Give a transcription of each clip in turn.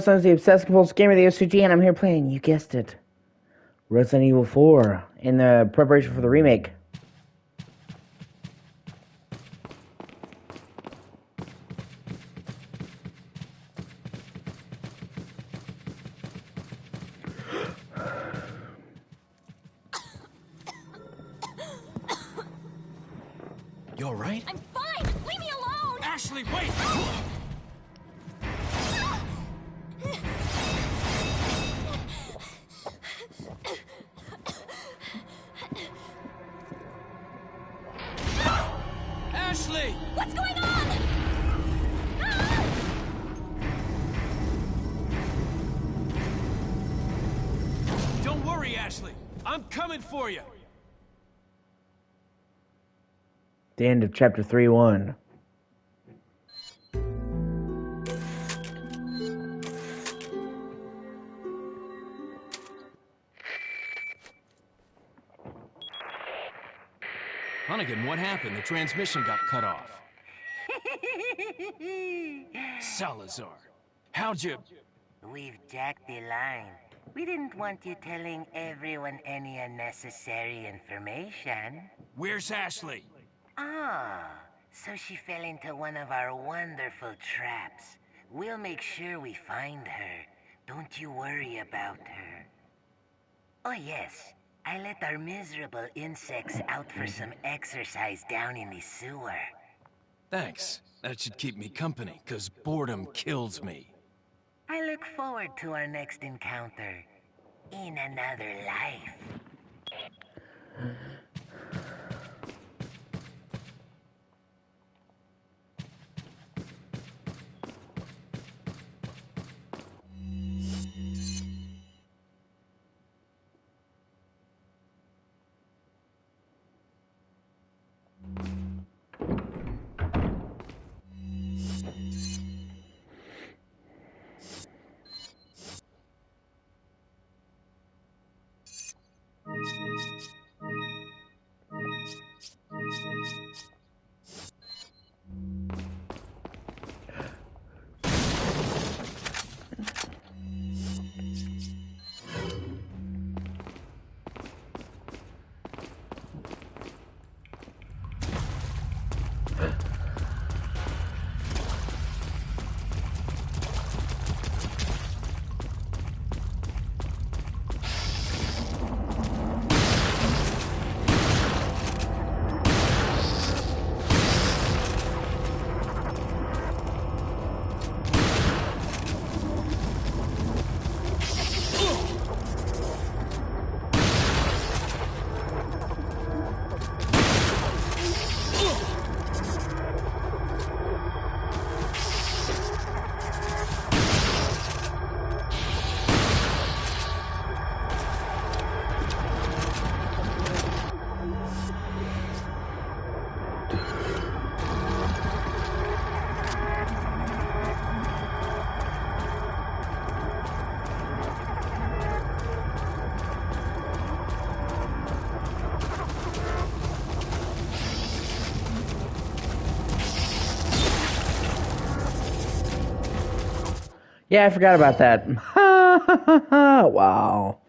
I'm the obsessed compulsive gamer, the O.C.G, and I'm here playing, you guessed it, Resident Evil 4 in the preparation for the remake. You all right? I'm fine! Leave me alone! Ashley, wait! Ashley! What's going on? Don't worry, Ashley. I'm coming for you. The end of chapter 3-1. Hunnigan, what happened? The transmission got cut off. Salazar, how'd you... We've jacked the line. We didn't want you telling everyone any unnecessary information. Where's Ashley? Ah, so she fell into one of our wonderful traps. We'll make sure we find her. Don't you worry about her. Oh yes, I let our miserable insects out for some exercise down in the sewer. Thanks. That should keep me company, 'cause boredom kills me. I look forward to our next encounter in another life. Yeah, I forgot about that. Wow.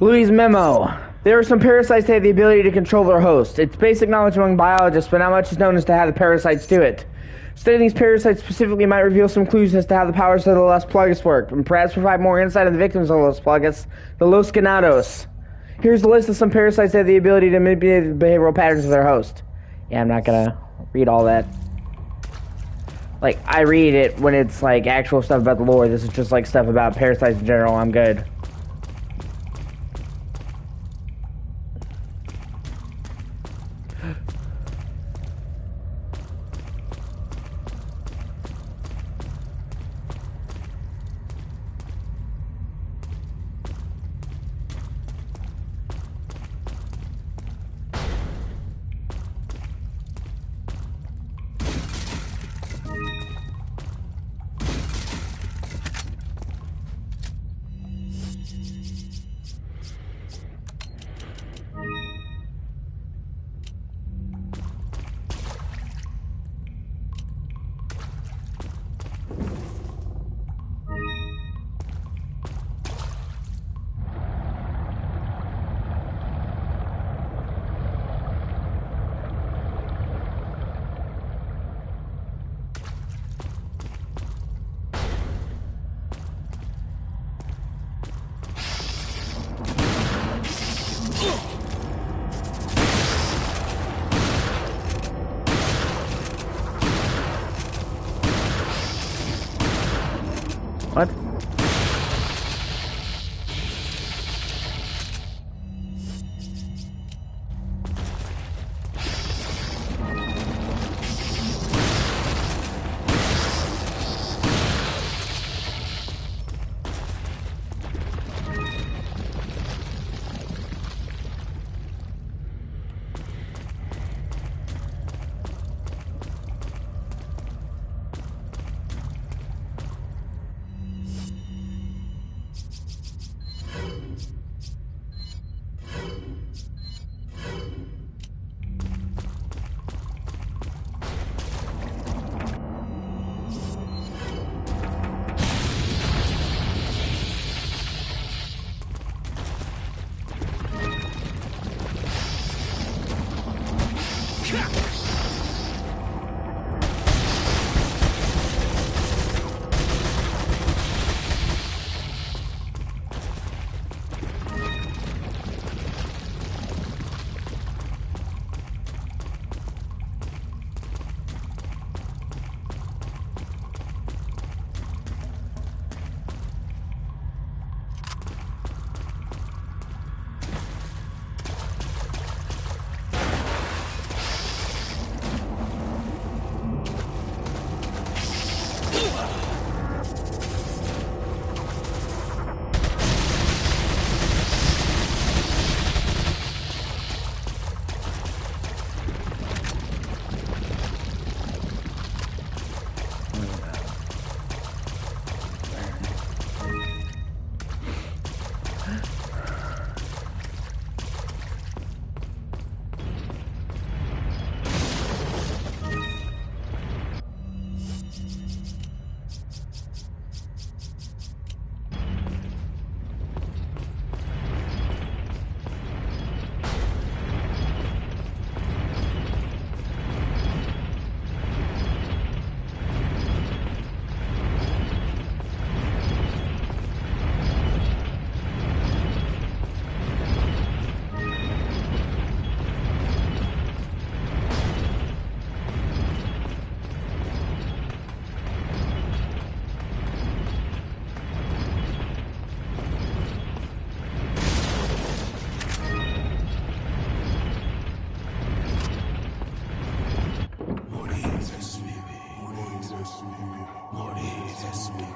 Louis' memo. There are some parasites that have the ability to control their host. It's basic knowledge among biologists, but not much is known as to how the parasites do it. Studying these parasites specifically might reveal some clues as to how the powers of the Los Plagas work, and perhaps provide more insight on the victims of Los Plagas, the Los Ganados. Here's the list of some parasites that have the ability to manipulate the behavioral patterns of their host. Yeah, I'm not gonna read all that. Like, I read it when it's, like, actual stuff about the lore. This is just, like, stuff about parasites in general. I'm good. What?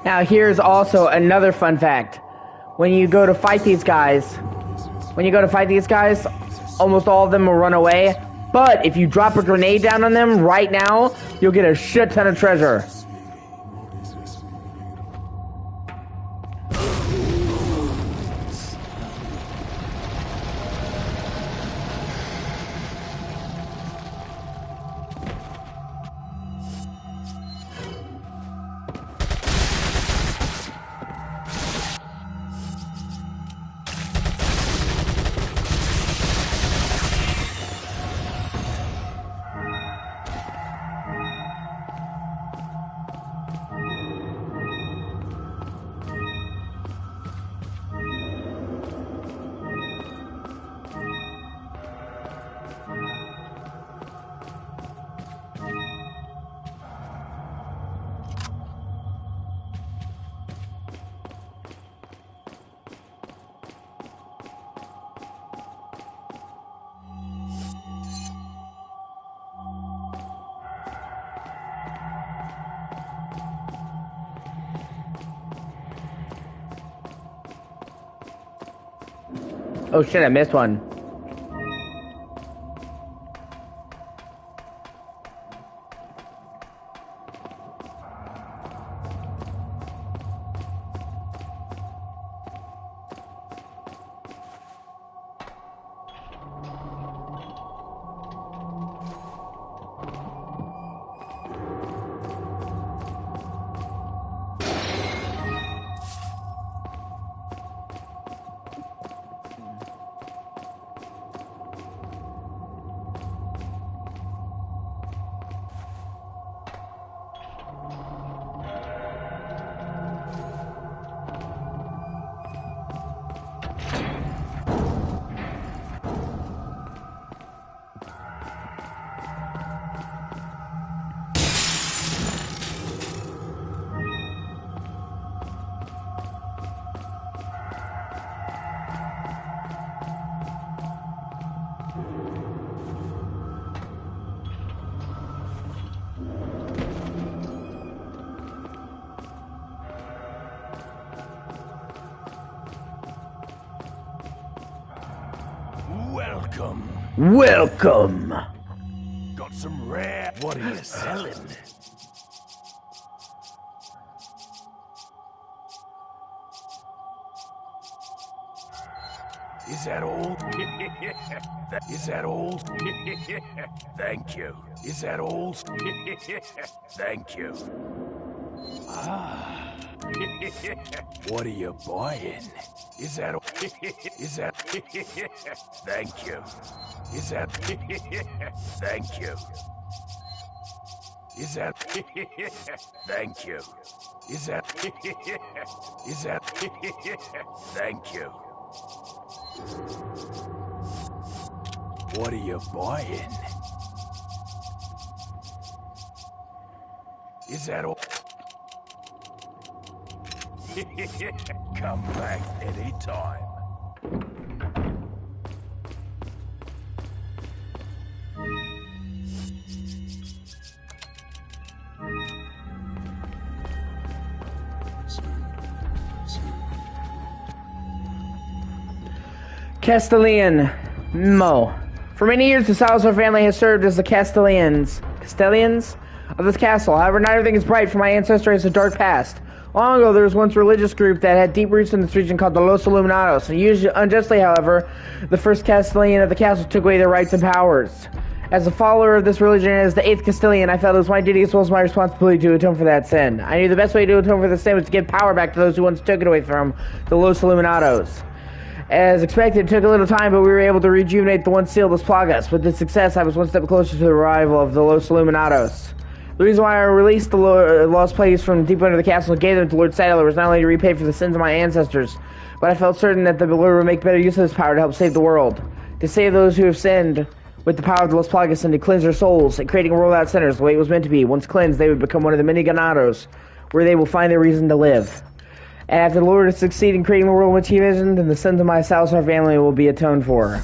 Now here's also another fun fact. When you go to fight these guys, almost all of them will run away. But if you drop a grenade down on them right now, you'll get a shit ton of treasure. Oh shit, I missed one. Welcome. Welcome. Got some rare. What are you selling? Is that all? Is that all? Thank you. Is that all? Thank you. Ah. What are you buying? Is that all? Is that? Thank you. Is that? Thank you. Is that? Thank you. Is that? Is that? Thank you. What are you buying? Is that all? Come back anytime. Castellan. Mo. For many years, the Salazar family has served as the Castellans of this castle. However, not everything is bright, for my ancestor has a dark past. Long ago, there was once a religious group that had deep roots in this region called the Los Illuminados. And usually, unjustly, however, the first Castellan of the castle took away their rights and powers. As a follower of this religion and as the 8th Castellan, I felt it was my duty as well as my responsibility to atone for that sin. I knew the best way to atone for this sin was to give power back to those who once took it away from the Los Illuminados. As expected, it took a little time, but we were able to rejuvenate the once sealed Plagas. With this success, I was one step closer to the arrival of the Los Illuminados. The reason why I released the lost plagues from deep under the castle and gave them to Lord Saddler was not only to repay for the sins of my ancestors, but I felt certain that the Lord would make better use of this power to help save the world. To save those who have sinned with the power of the Los Plagas and to cleanse their souls, and creating a world without sinners the way it was meant to be. Once cleansed, they would become one of the many ganados, where they will find their reason to live. And after the Lord has succeeded in creating the world which he envisioned, then the sins of my Salazar family will be atoned for.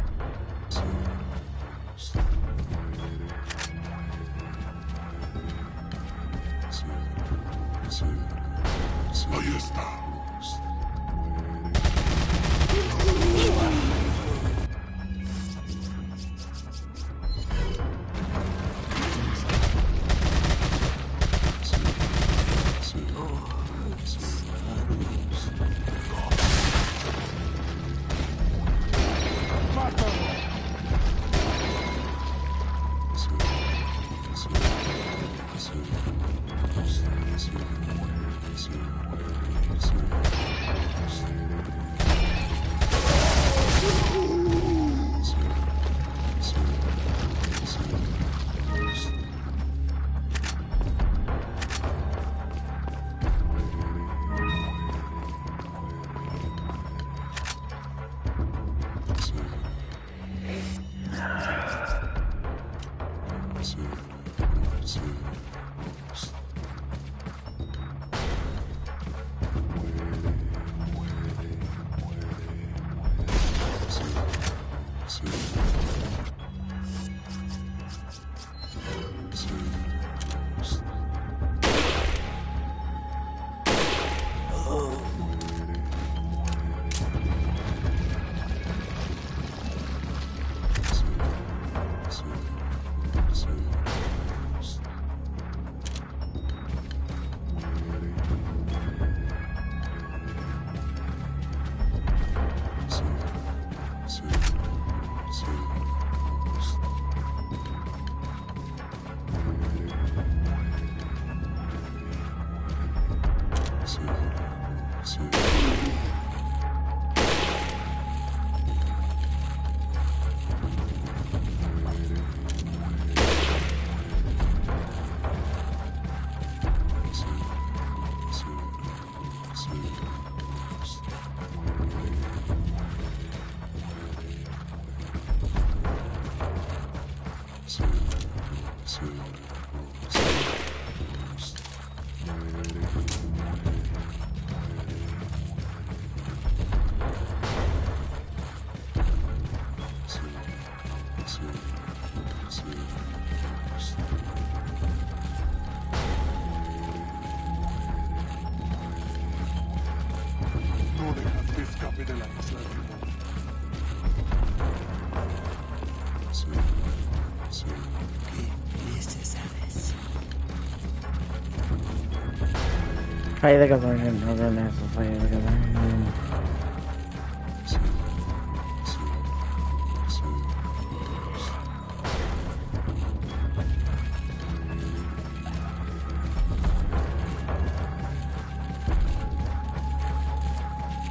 Ahí de que ponen esos ahí de que ponen.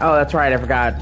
Oh, that's right, I forgot.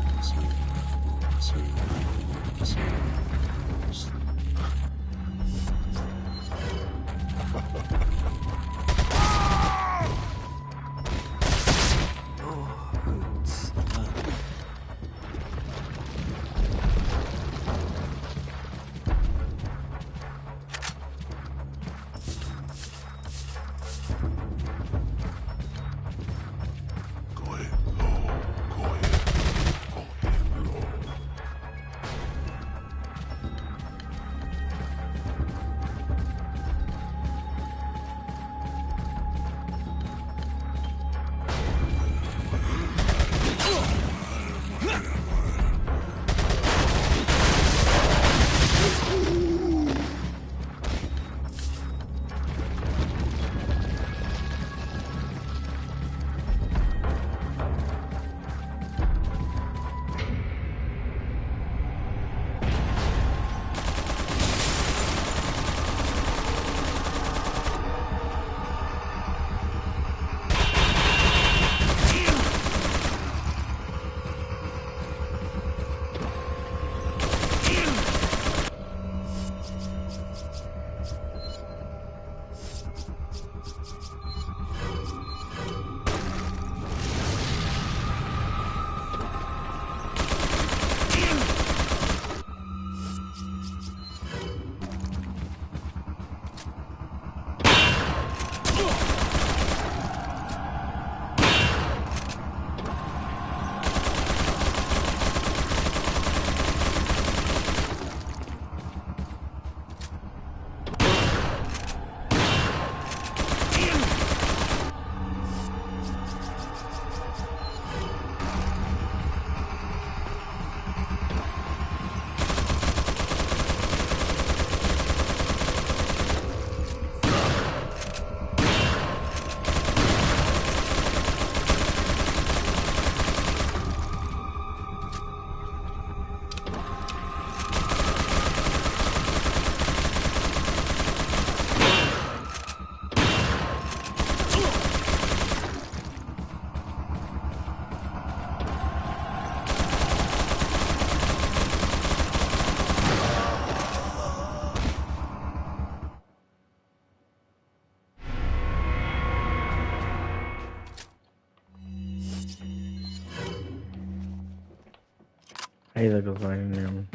Ahí de que ponen.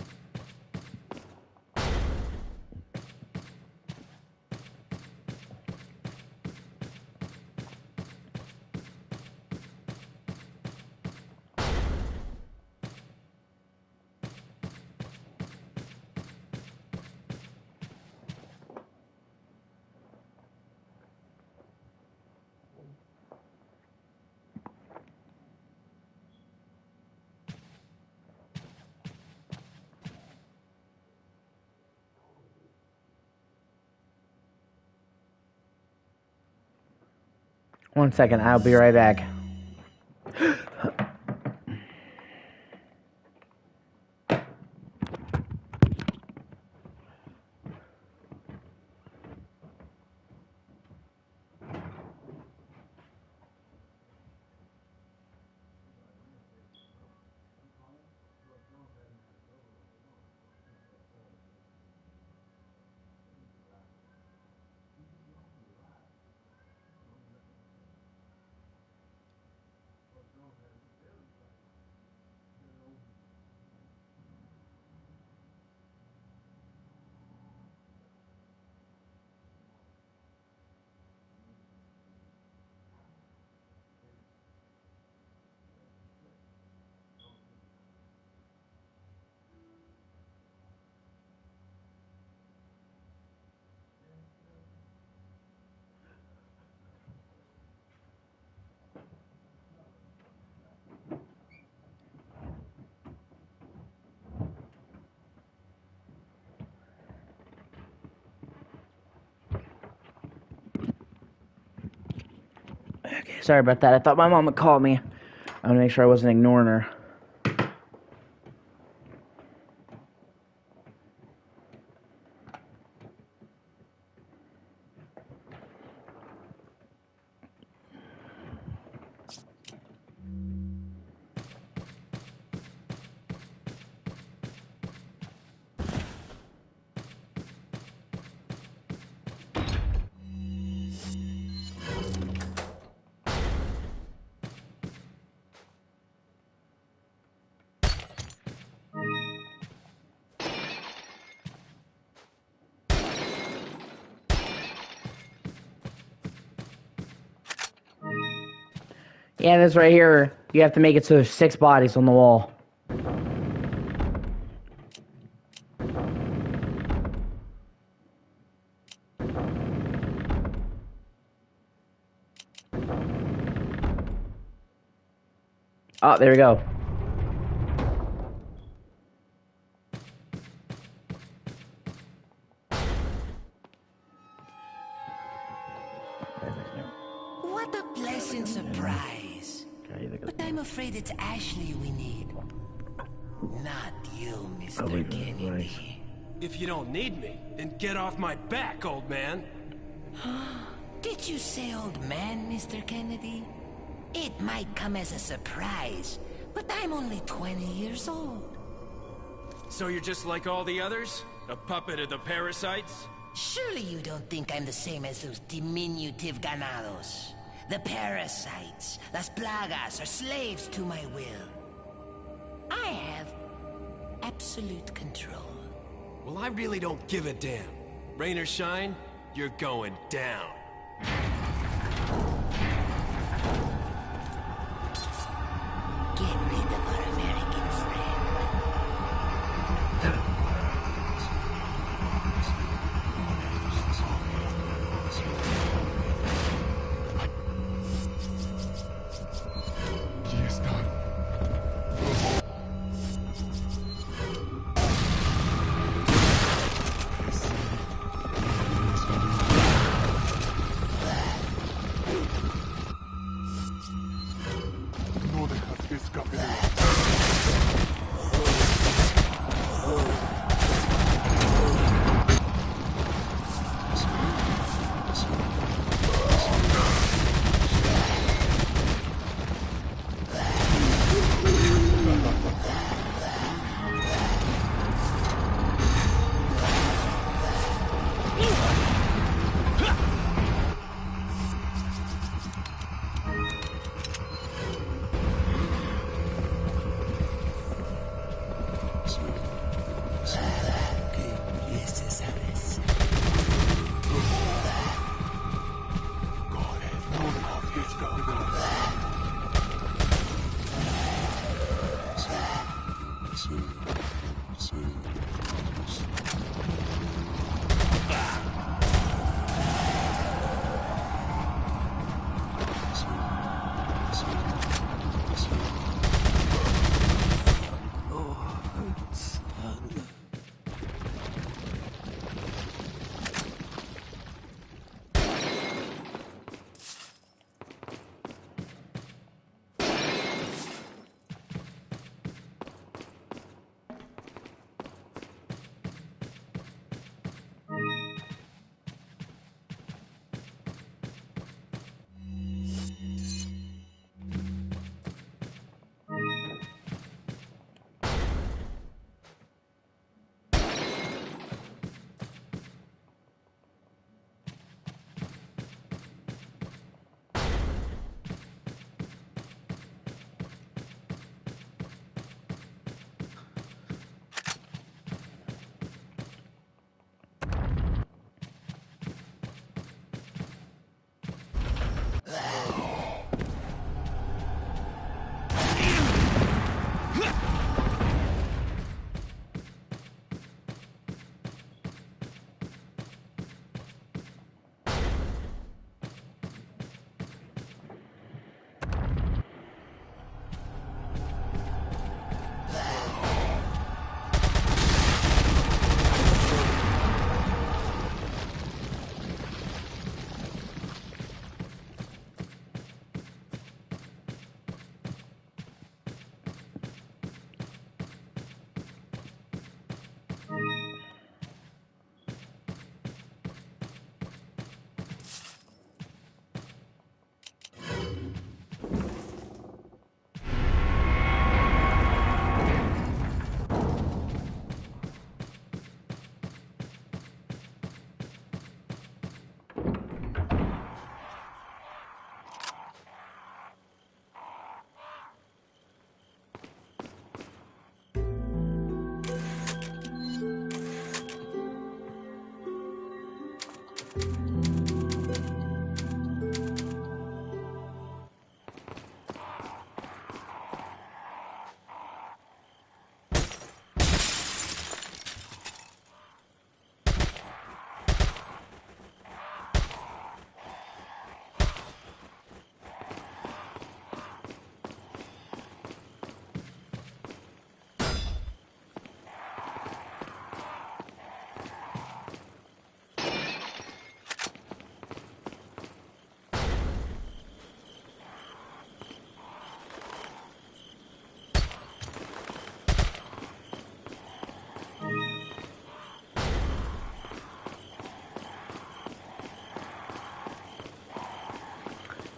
One second, I'll be right back. Sorry about that. I thought my mom would call me. I want to make sure I wasn't ignoring her. Yeah, this right here, you have to make it so there's 6 bodies on the wall. Oh, there we go. What a pleasant surprise. But I'm afraid it's Ashley we need. Not you, Mr. Kennedy. If you don't need me, then get off my back, old man. Did you say old man, Mr. Kennedy? It might come as a surprise, but I'm only 20 years old. So you're just like all the others? A puppet of the parasites? Surely you don't think I'm the same as those diminutive ganados. The parasites, las plagas, are slaves to my will. I have absolute control. Well, I really don't give a damn. Rain or shine, you're going down. Get rid of our American friend.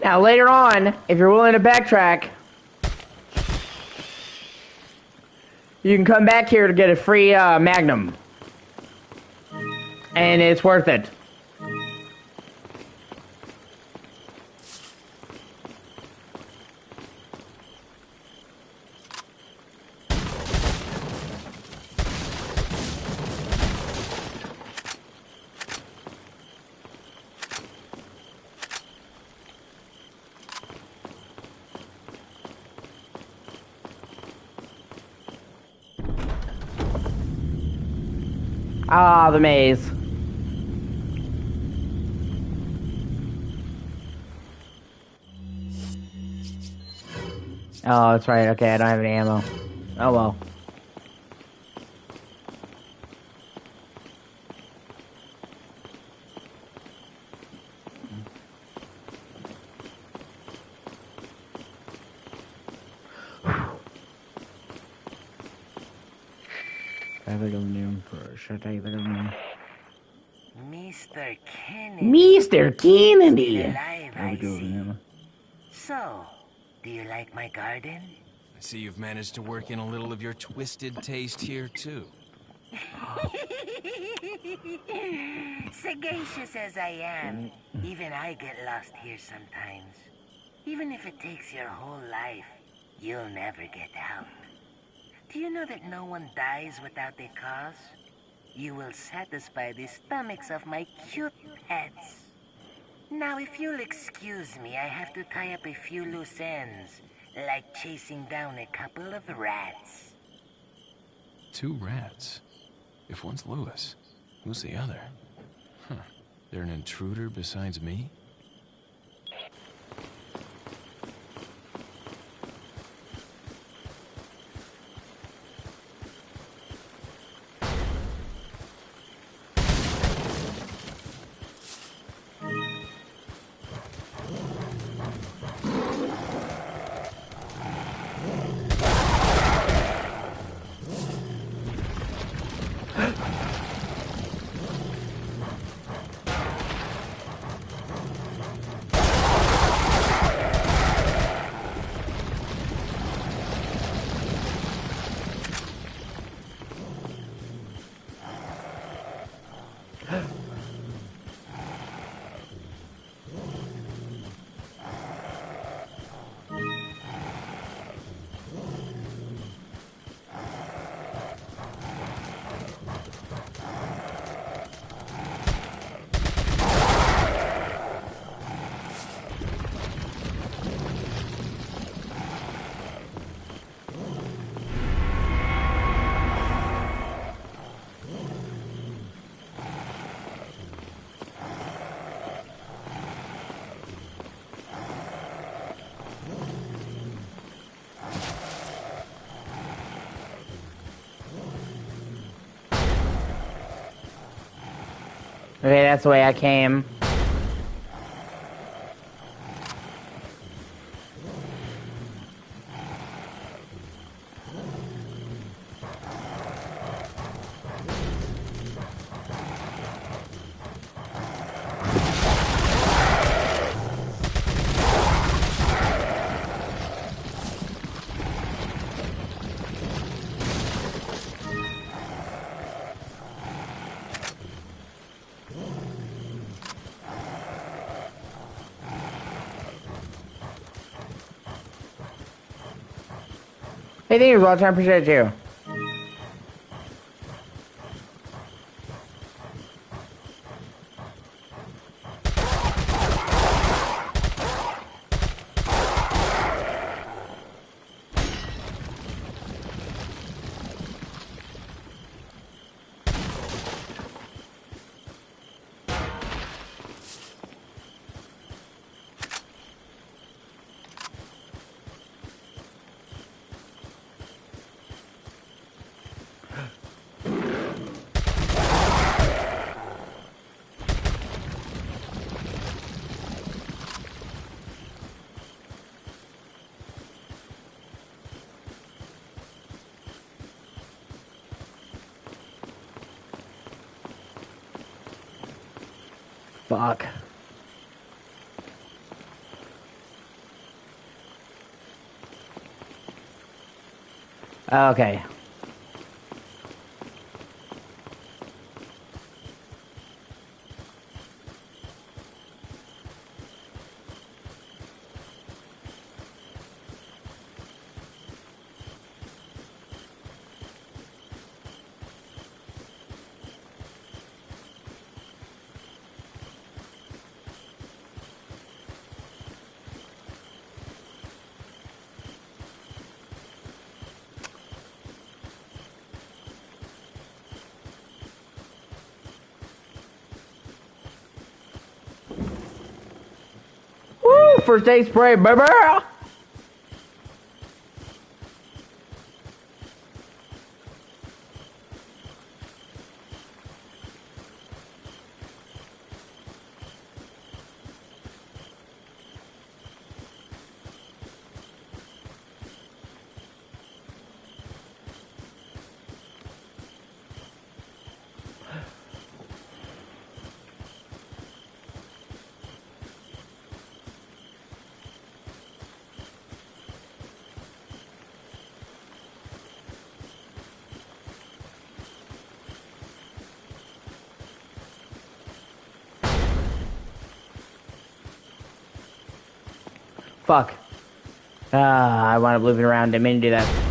Now later on, if you're willing to backtrack, you can come back here to get a free Magnum. And it's worth it. Ah, the maze. Oh, that's right. Okay, I don't have any ammo. Oh well. Mr. Kennedy. Mr. Kennedy. Still alive, I see. So, do you like my garden? I see you've managed to work in a little of your twisted taste here, too. Sagacious as I am, even I get lost here sometimes. Even if it takes your whole life, you'll never get out. Do you know that no one dies without a cause? You will satisfy the stomachs of my cute pets. Now, if you'll excuse me, I have to tie up a few loose ends, like chasing down a couple of rats. 2 rats? If one's Lewis, who's the other? Huh. They're an intruder besides me? Okay, that's the way I came. Hey, thank you, Walter. I appreciate you. Fuck. Okay. Woo! First aid spray, baby! Fuck. I wound up looping around. Didn't mean to do that.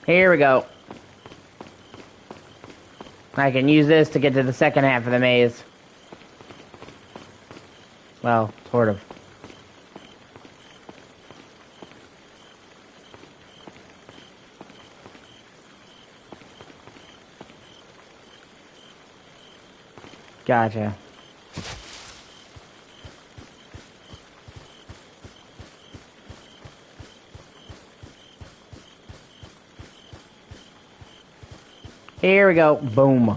Here we go. I can use this to get to the second half of the maze. Well, sort of. Gotcha. Here we go. Boom.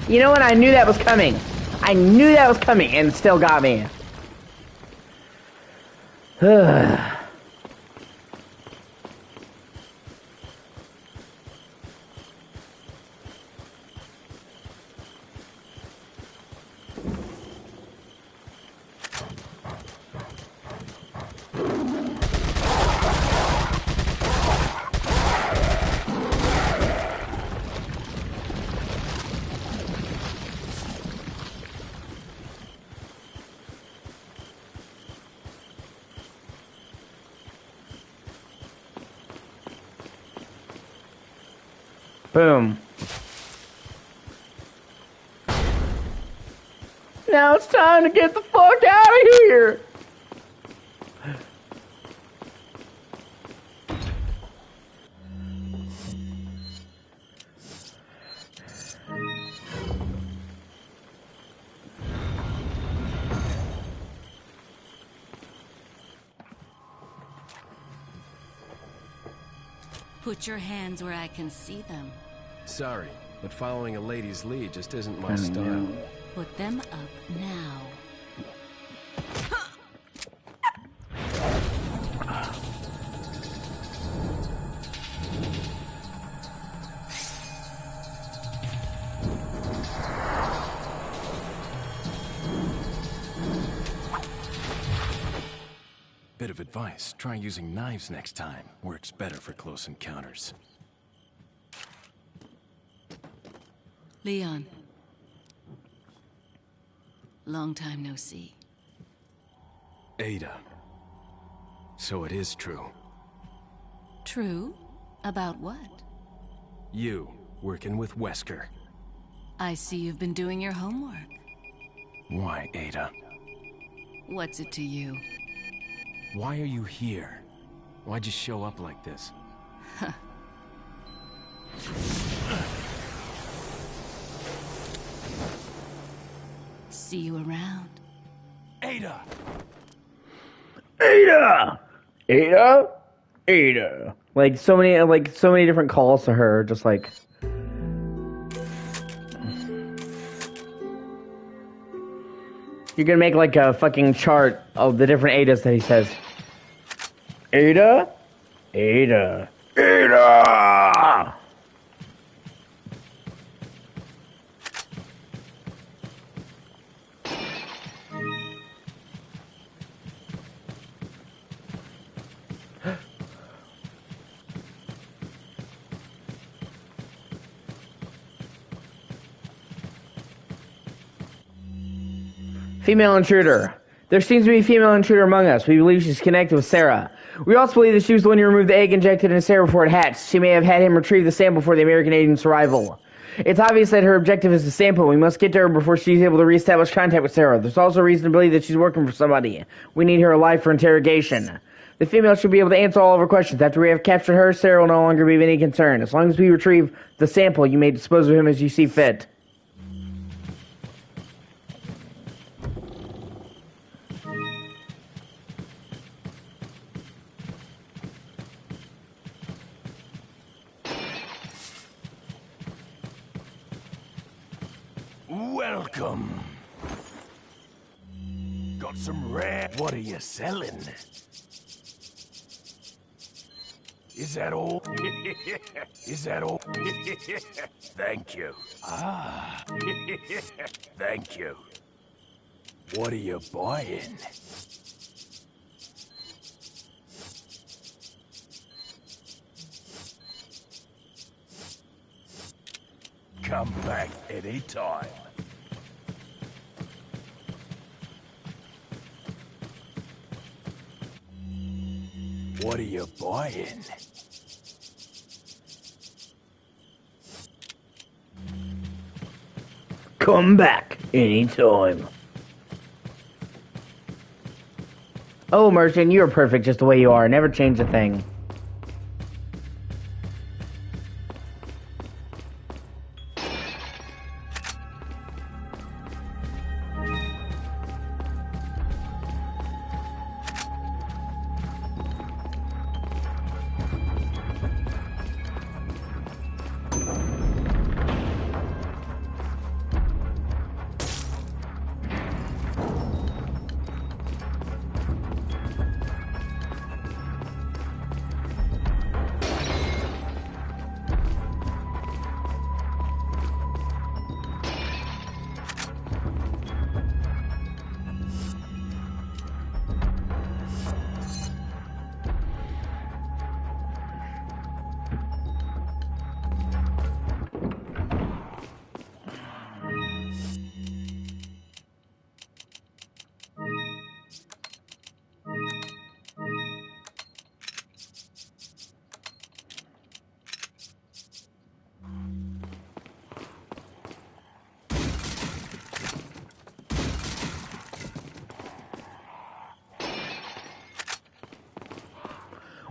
You know what? I knew that was coming. I knew that was coming, and it still got me. Boom. Now it's time to get the fuck out of here! Put your hands where I can see them. Sorry, but following a lady's lead just isn't my style. Put them up now. bit of advice. Try using knives next time. Works better for close encounters. Leon. Long time no see. Ada. So it is true. True? About what? You, working with Wesker. I see you've been doing your homework. Why, Ada? What's it to you? Why are you here? Why'd you show up like this? See you around. Ada! Ada! Ada? Ada. Like so many different calls to her, just like you're gonna make like a fucking chart of the different Adas that he says. Ada? Ada. Ada! Female intruder. There seems to be a female intruder among us. We believe she's connected with Sarah. We also believe that she was the one who removed the egg injected into Sarah before it hatched. She may have had him retrieve the sample for the American agent's arrival. It's obvious that her objective is the sample. We must get to her before she's able to reestablish contact with Sarah. There's also reason to believe that she's working for somebody. We need her alive for interrogation. The female should be able to answer all of our questions. After we have captured her, Sarah will no longer be of any concern. As long as we retrieve the sample, you may dispose of him as you see fit. Welcome. Got some rare. What are you selling? Is that all? Is that all? Thank you. Ah. Thank you. What are you buying? Come back any time. What are you buying? Come back anytime. Oh, Merchant, you're perfect just the way you are. Never change a thing.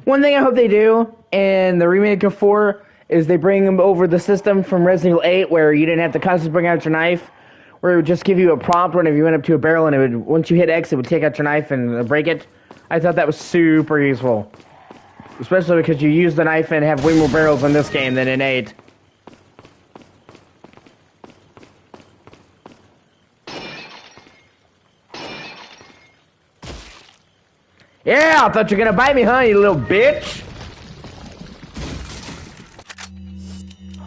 One thing I hope they do in the remake of 4 is they bring them over the system from Resident Evil 8 where you didn't have to constantly bring out your knife, where it would just give you a prompt whenever you went up to a barrel and it would, once you hit X, it would take out your knife and break it. I thought that was super useful. Especially because you use the knife and have way more barrels in this game than in 8. Yeah, I thought you were gonna bite me, huh, you little bitch?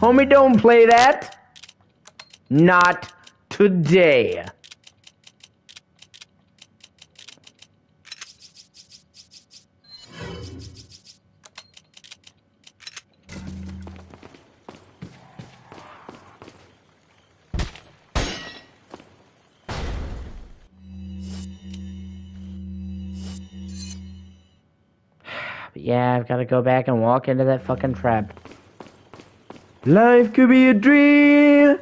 Homie, don't play that. Not today. Yeah, I've got to go back and walk into that fucking trap. Life could be a dream.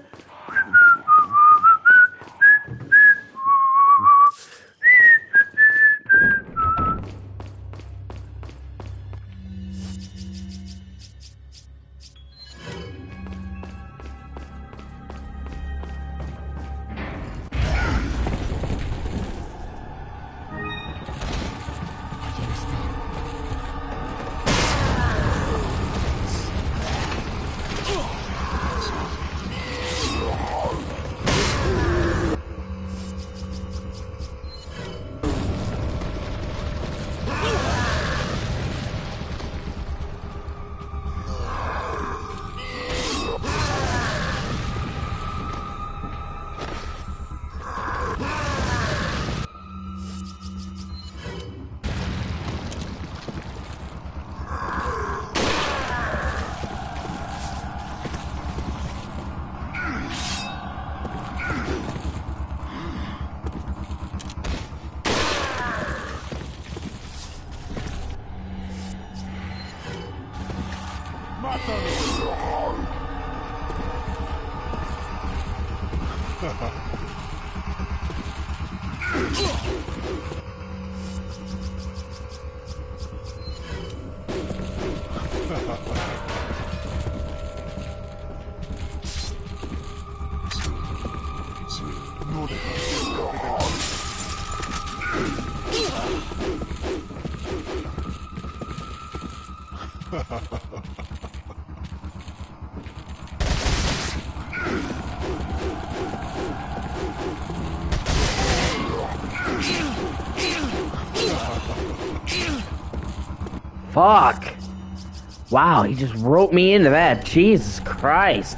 Fuck. Wow, he just wrote me into that. Jesus Christ.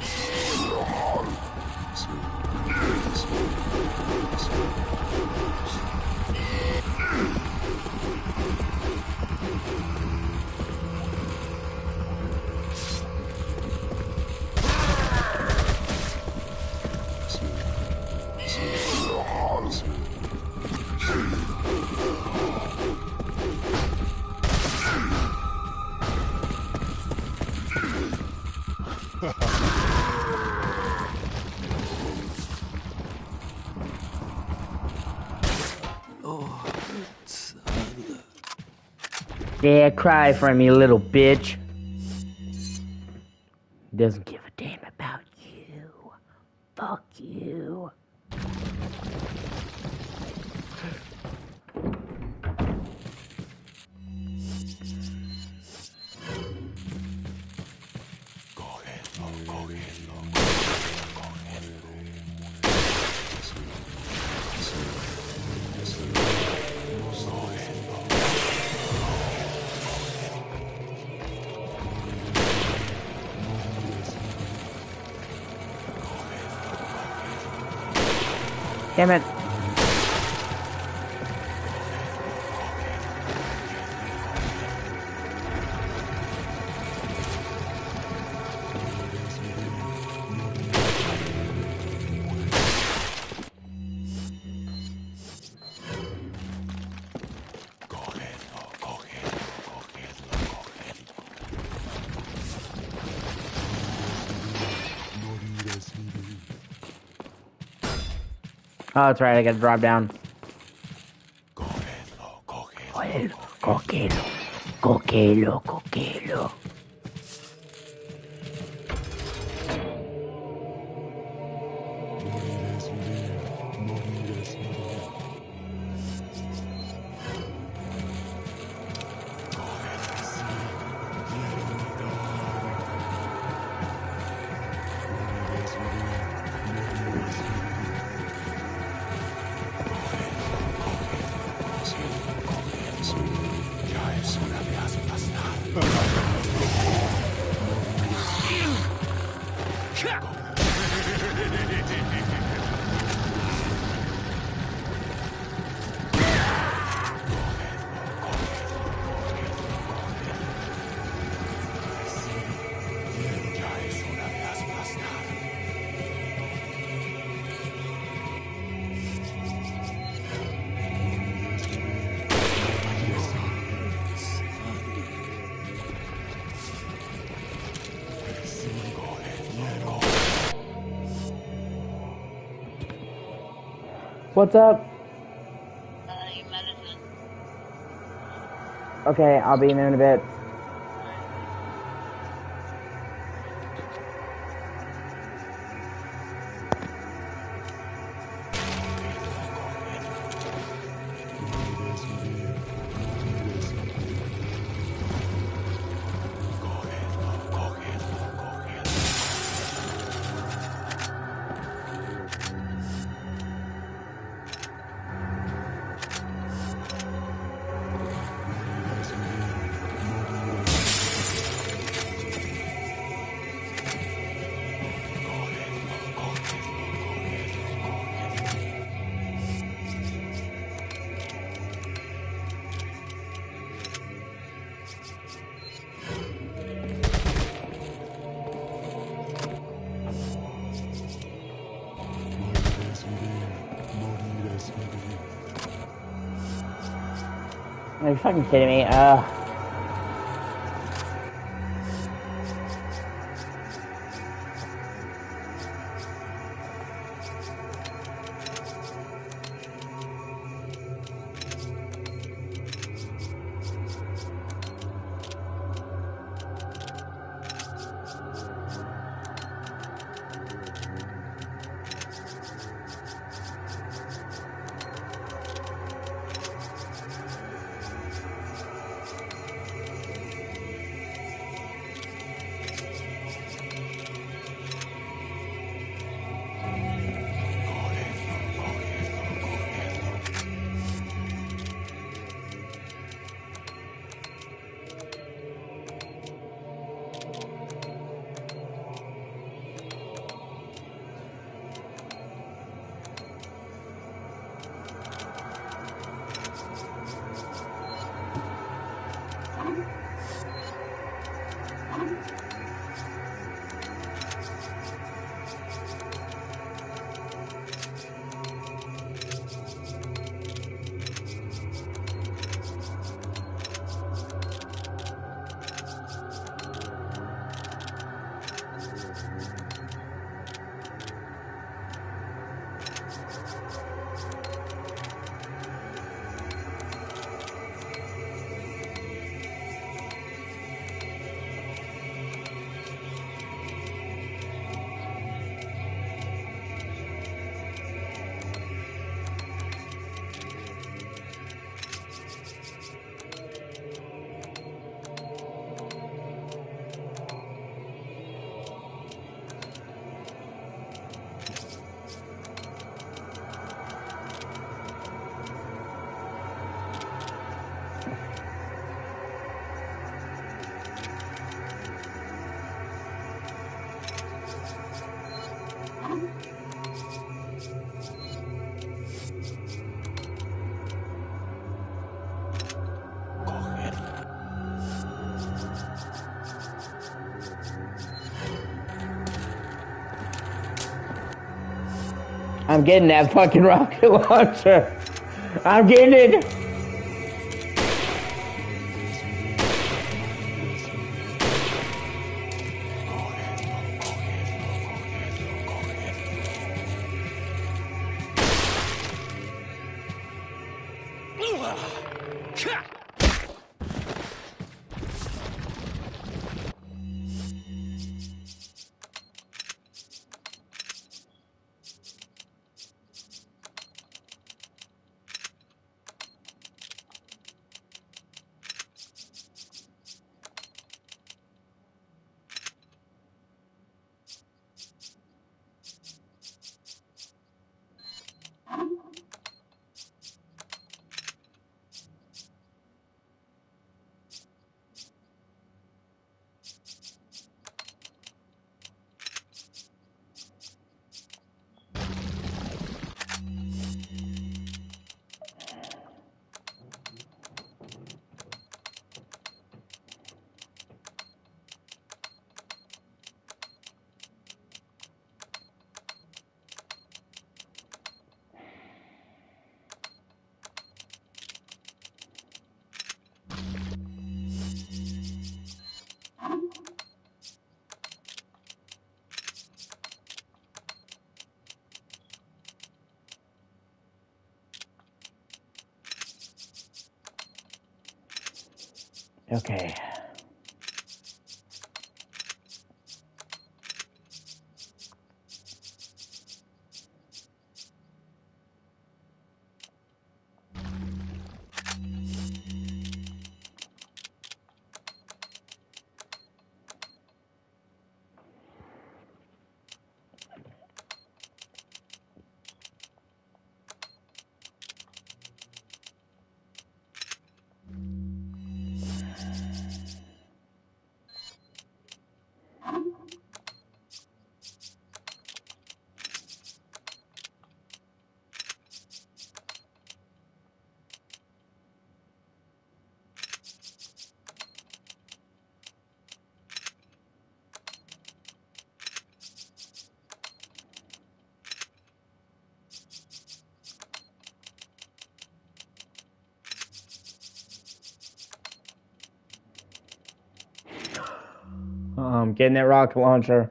Yeah, cry for me, little bitch. Doesn't give a damn about you. Fuck you. Damn it. Oh, that's right, I gotta drop down. Cógelo. What's up? Your medicine. Okay, I'll be in there in a bit. Are you fucking kidding me? I'm getting that fucking rocket launcher. I'm getting it. Okay. Getting that rocket launcher.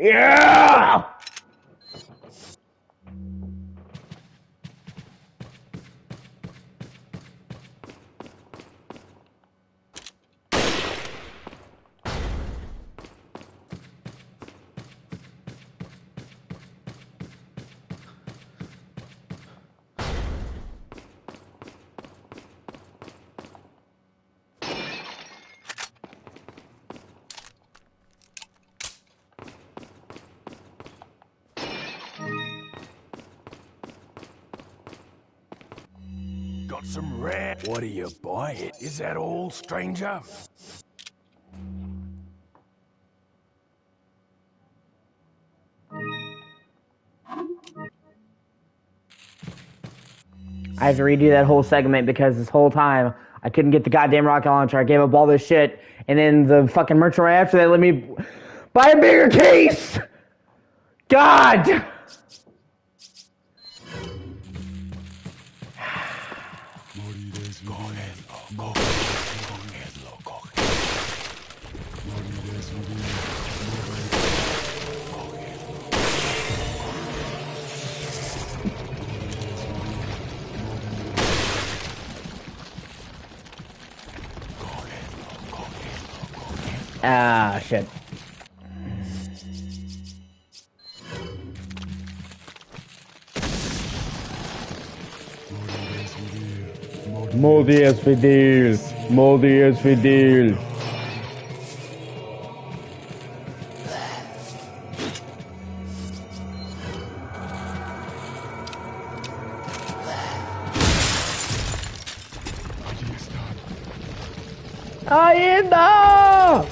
Yeah! Got some rare. What are you buying? Is that all, stranger? I have to redo that whole segment because this whole time I couldn't get the goddamn rocket launcher. I gave up all this shit, and then the fucking merchant right after that let me buy a bigger case! God! Ah, shit. Moldy as fidel. Moldy as fidel. Ahí está.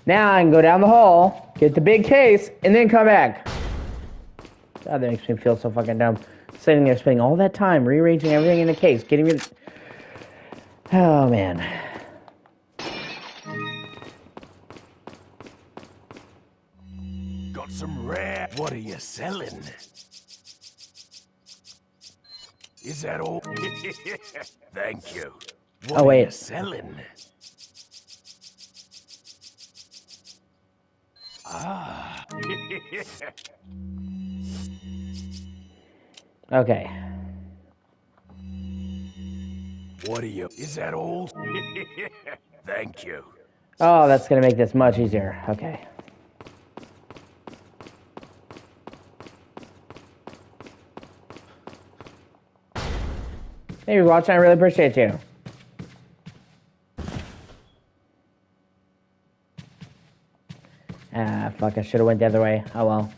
Now I can go down the hall, get the big case, and then come back. God, that makes me feel so fucking dumb. Sitting there spending all that time rearranging everything in the case, getting rid of... Oh, man. Got some rare. What are you selling? Is that all? Thank you. What are you selling? Ah. Okay. What are you? Is that all? Thank you. Oh, that's gonna make this much easier. Okay. Hey, you're watching. I really appreciate you. Ah, fuck. I should have went the other way. Oh well.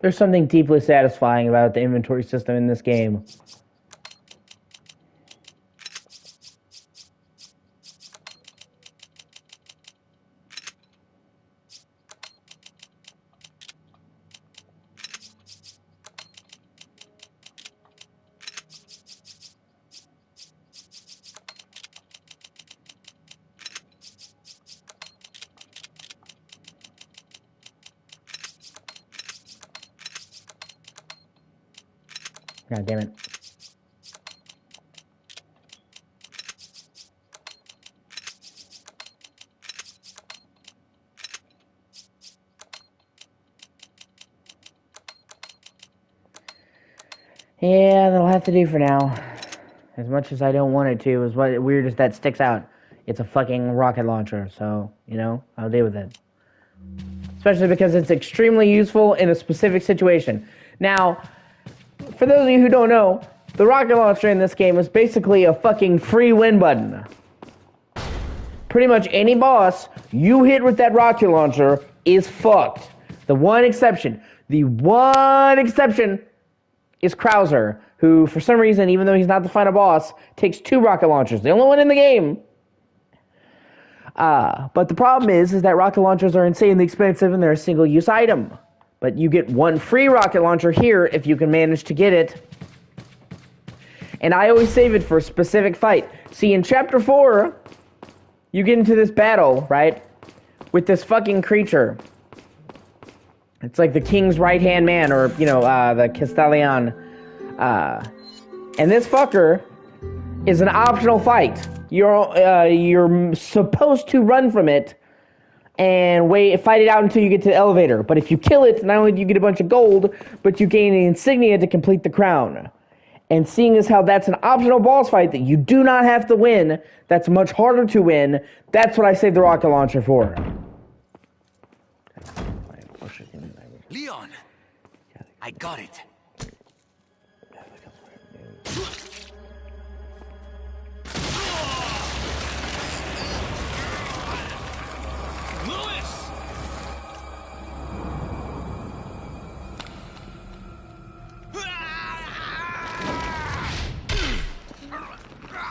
There's something deeply satisfying about the inventory system in this game. God damn it. Yeah, that'll have to do for now. As much as I don't want it to, as weird as that sticks out. It's a fucking rocket launcher, so, you know, I'll deal with it. Especially because it's extremely useful in a specific situation. Now, for those of you who don't know, the rocket launcher in this game is basically a fucking free win button. Pretty much any boss you hit with that rocket launcher is fucked. The one exception is Krauser, who, for some reason, even though he's not the final boss, takes 2 rocket launchers. The only one in the game. But the problem is that rocket launchers are insanely expensive and they're a single-use item. But you get 1 free rocket launcher here if you can manage to get it. And I always save it for a specific fight. See, in Chapter 4, you get into this battle, right, with this fucking creature. It's like the king's right-hand man, or, you know, the Castellan. And this fucker is an optional fight. You're supposed to run from it and fight it out until you get to the elevator. But if you kill it, not only do you get a bunch of gold, but you gain an insignia to complete the crown. And seeing as how that's an optional boss fight that you do not have to win, that's much harder to win, that's what I saved the rocket launcher for. Leon, I got it.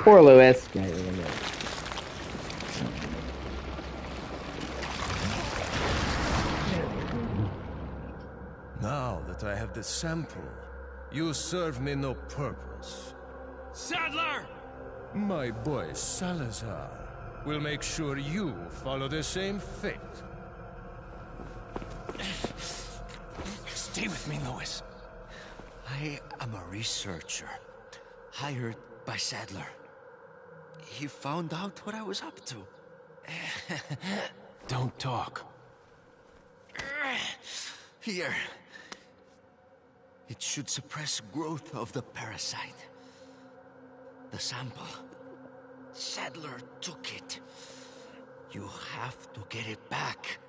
Poor Lewis. Now that I have the sample, you serve me no purpose. Sadler! My boy Salazar will make sure you follow the same fate. Stay with me, Lois. I am a researcher, hired by Sadler. he found out what I was up to. Don't talk. Here. It should suppress growth of the parasite. The sample. Sadler took it. You have to get it back.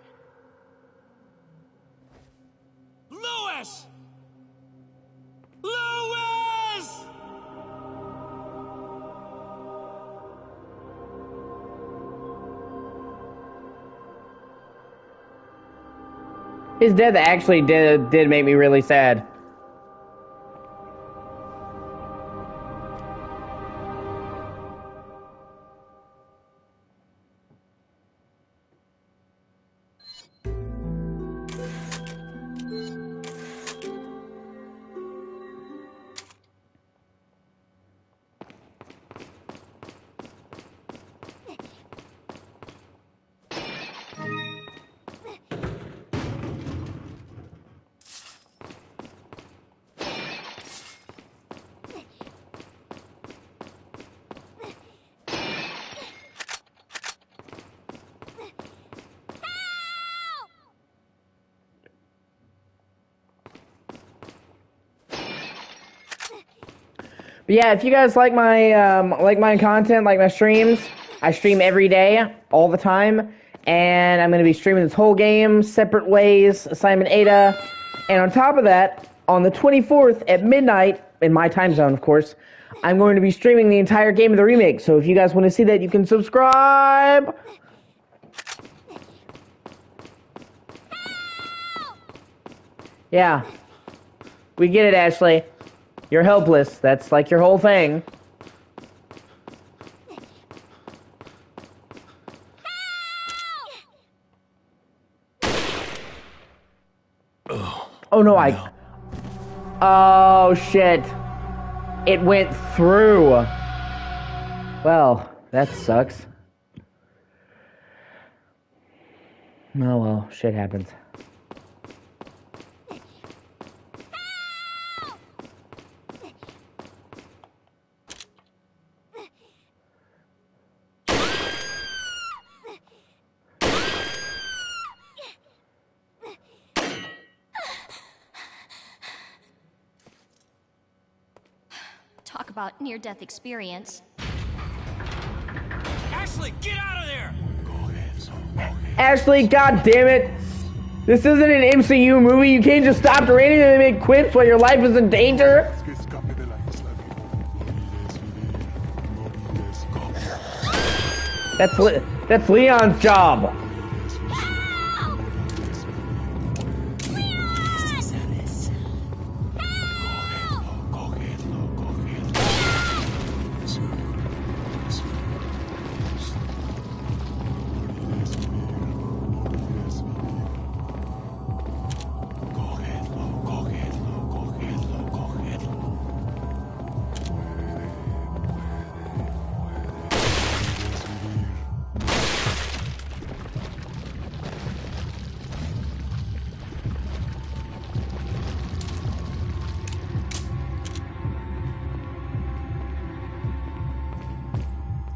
Louis! Louis! His death actually did make me really sad. But yeah, if you guys like my content, like my streams, I stream every day, all the time, and I'm going to be streaming this whole game, Separate Ways, Assignment Ada, and on top of that, on the 24th at midnight, in my time zone, of course, I'm going to be streaming the entire game of the remake, so if you guys want to see that, you can subscribe! Yeah. We get it, Ashley. You're helpless. That's like your whole thing. Oh no, I... Oh shit. It went through. Well, that sucks. Oh well, shit happens. Talk about near-death experience. Ashley, get out of there! Ashley, god damn it! This isn't an MCU movie. You can't just stop randomly and make quips while your life is in danger. That's Leon's job.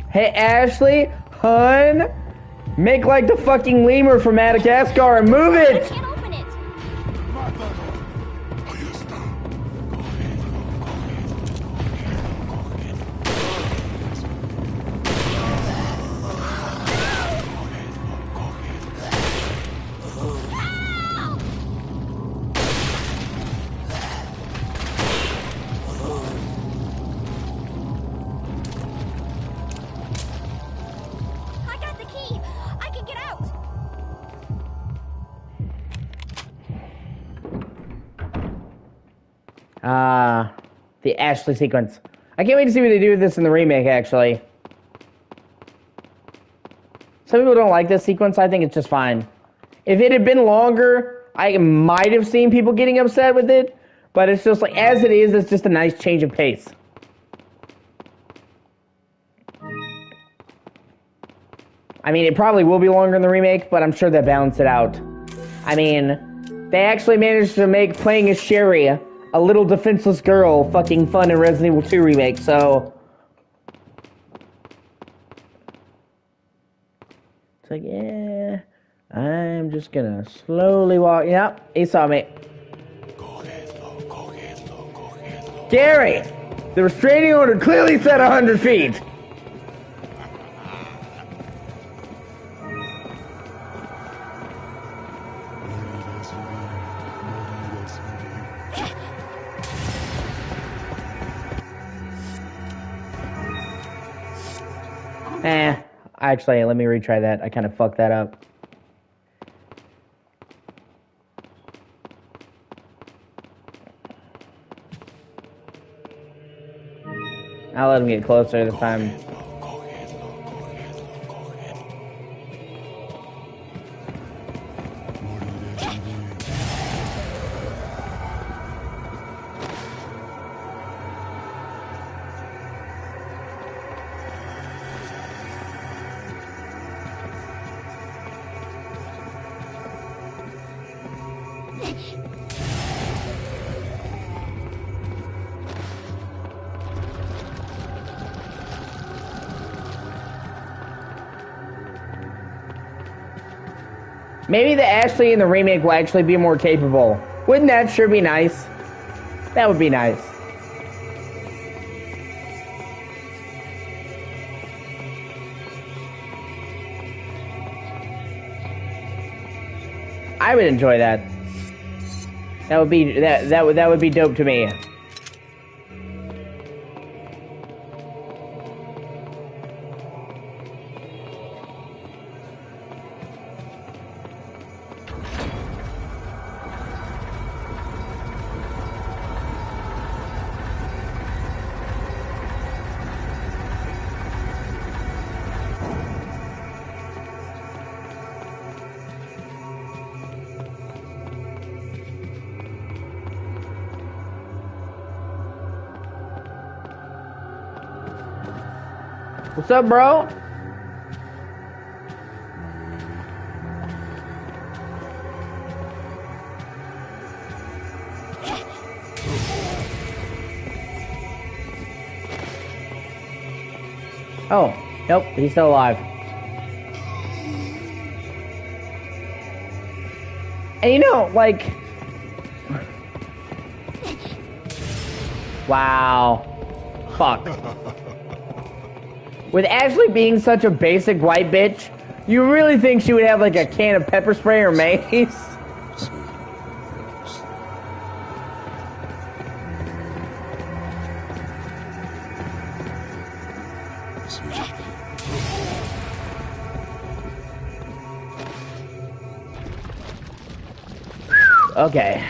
Hey, Ashley, hun, make like the fucking lemur from Madagascar and move it! I can't open it. I got the key. I can get out. The Ashley sequence. I can't wait to see what they do with this in the remake, actually. Some people don't like this sequence. I think it's just fine. If it had been longer, I might have seen people getting upset with it, but it's just like, as it is, it's just a nice change of pace. I mean, it probably will be longer in the remake, but I'm sure they'll balance it out. I mean, they actually managed to make playing as Sherry, a little defenseless girl, fucking fun in Resident Evil 2 Remake, so... It's like, yeah, I'm just gonna slowly walk. Yep, he saw me. Gary! The restraining order clearly said 100 feet. Actually, let me retry that. I kind of fucked that up. I'll let him get closer this time. Maybe the Ashley in the remake will actually be more capable. Wouldn't that sure be nice? That would be nice. I would enjoy that. That would be that would be dope to me. What's up, bro? Oh, nope, he's still alive. And you know, like... Wow. Fuck. With Ashley being such a basic white bitch, you really think she would have like a can of pepper spray or mace? Okay.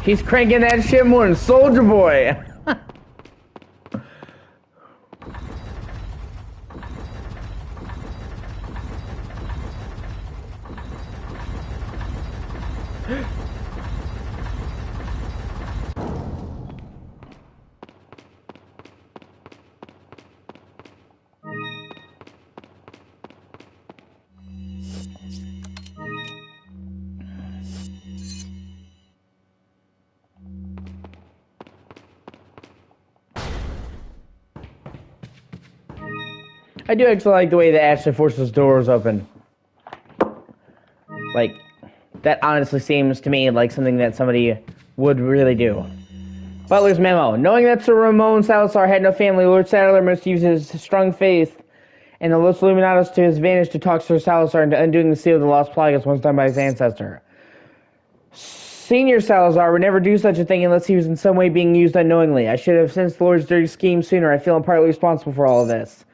He's cranking that shit more than Soldier Boy. I do actually like the way that Ashley forces doors open. Like, that honestly seems to me like something that somebody would really do. Butler's memo. Knowing that Sir Ramon Salazar had no family, Lord Sadler must use his strong faith and the Los Illuminados to his advantage to talk Sir Salazar into undoing the seal of the Lost Plagas once done by his ancestor. Senior Salazar would never do such a thing unless he was in some way being used unknowingly. I should have sensed the Lord's dirty scheme sooner. I feel I'm partly responsible for all of this.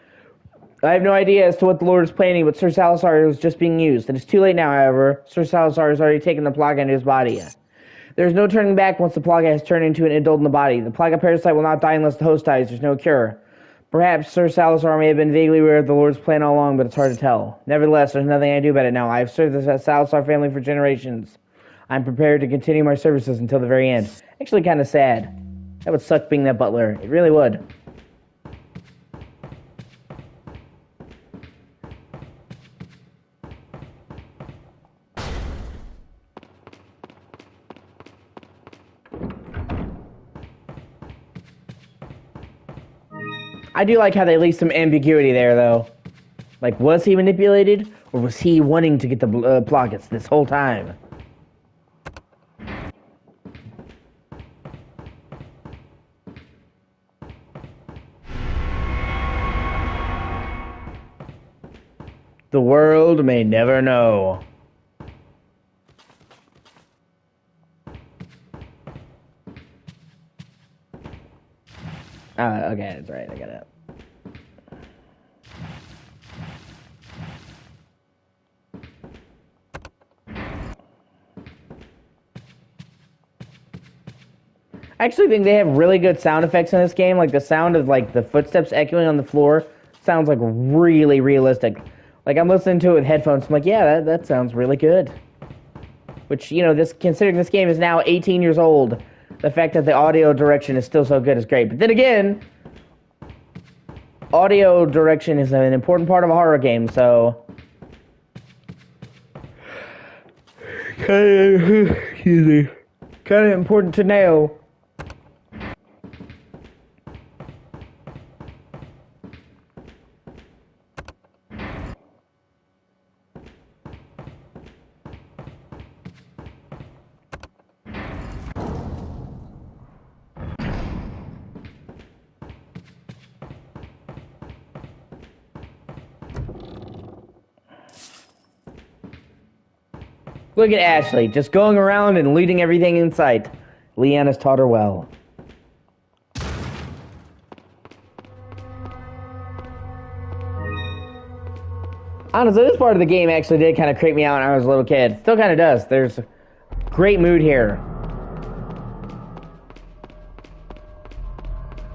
I have no idea as to what the Lord is planning, but Sir Salazar was just being used. It is too late now, however. Sir Salazar has already taken the Plaga into his body. There is no turning back once the Plaga has turned into an adult in the body. The Plaga parasite will not die unless the host dies. There's no cure. Perhaps Sir Salazar may have been vaguely aware of the Lord's plan all along, but it's hard to tell. Nevertheless, there's nothing I can do about it now. I have served the Salazar family for generations. I'm prepared to continue my services until the very end. Actually, kind of sad. That would suck being that butler. It really would. I do like how they leave some ambiguity there, though. Like, was he manipulated, or was he wanting to get the plackets this whole time? The world may never know. Okay, that's right, I got it. I actually think they have really good sound effects in this game. Like, the sound of, like, the footsteps echoing on the floor sounds, like, really realistic. Like, I'm listening to it with headphones. I'm like, yeah, that sounds really good. Which, you know, considering this game is now 18 years old, the fact that the audio direction is still so good is great. But then again, audio direction is an important part of a horror game, so... Kind of important to know. Look at Ashley, just going around and looting everything in sight. Leanne has taught her well. Honestly, this part of the game actually did kind of creep me out when I was a little kid. Still kind of does. There's great mood here.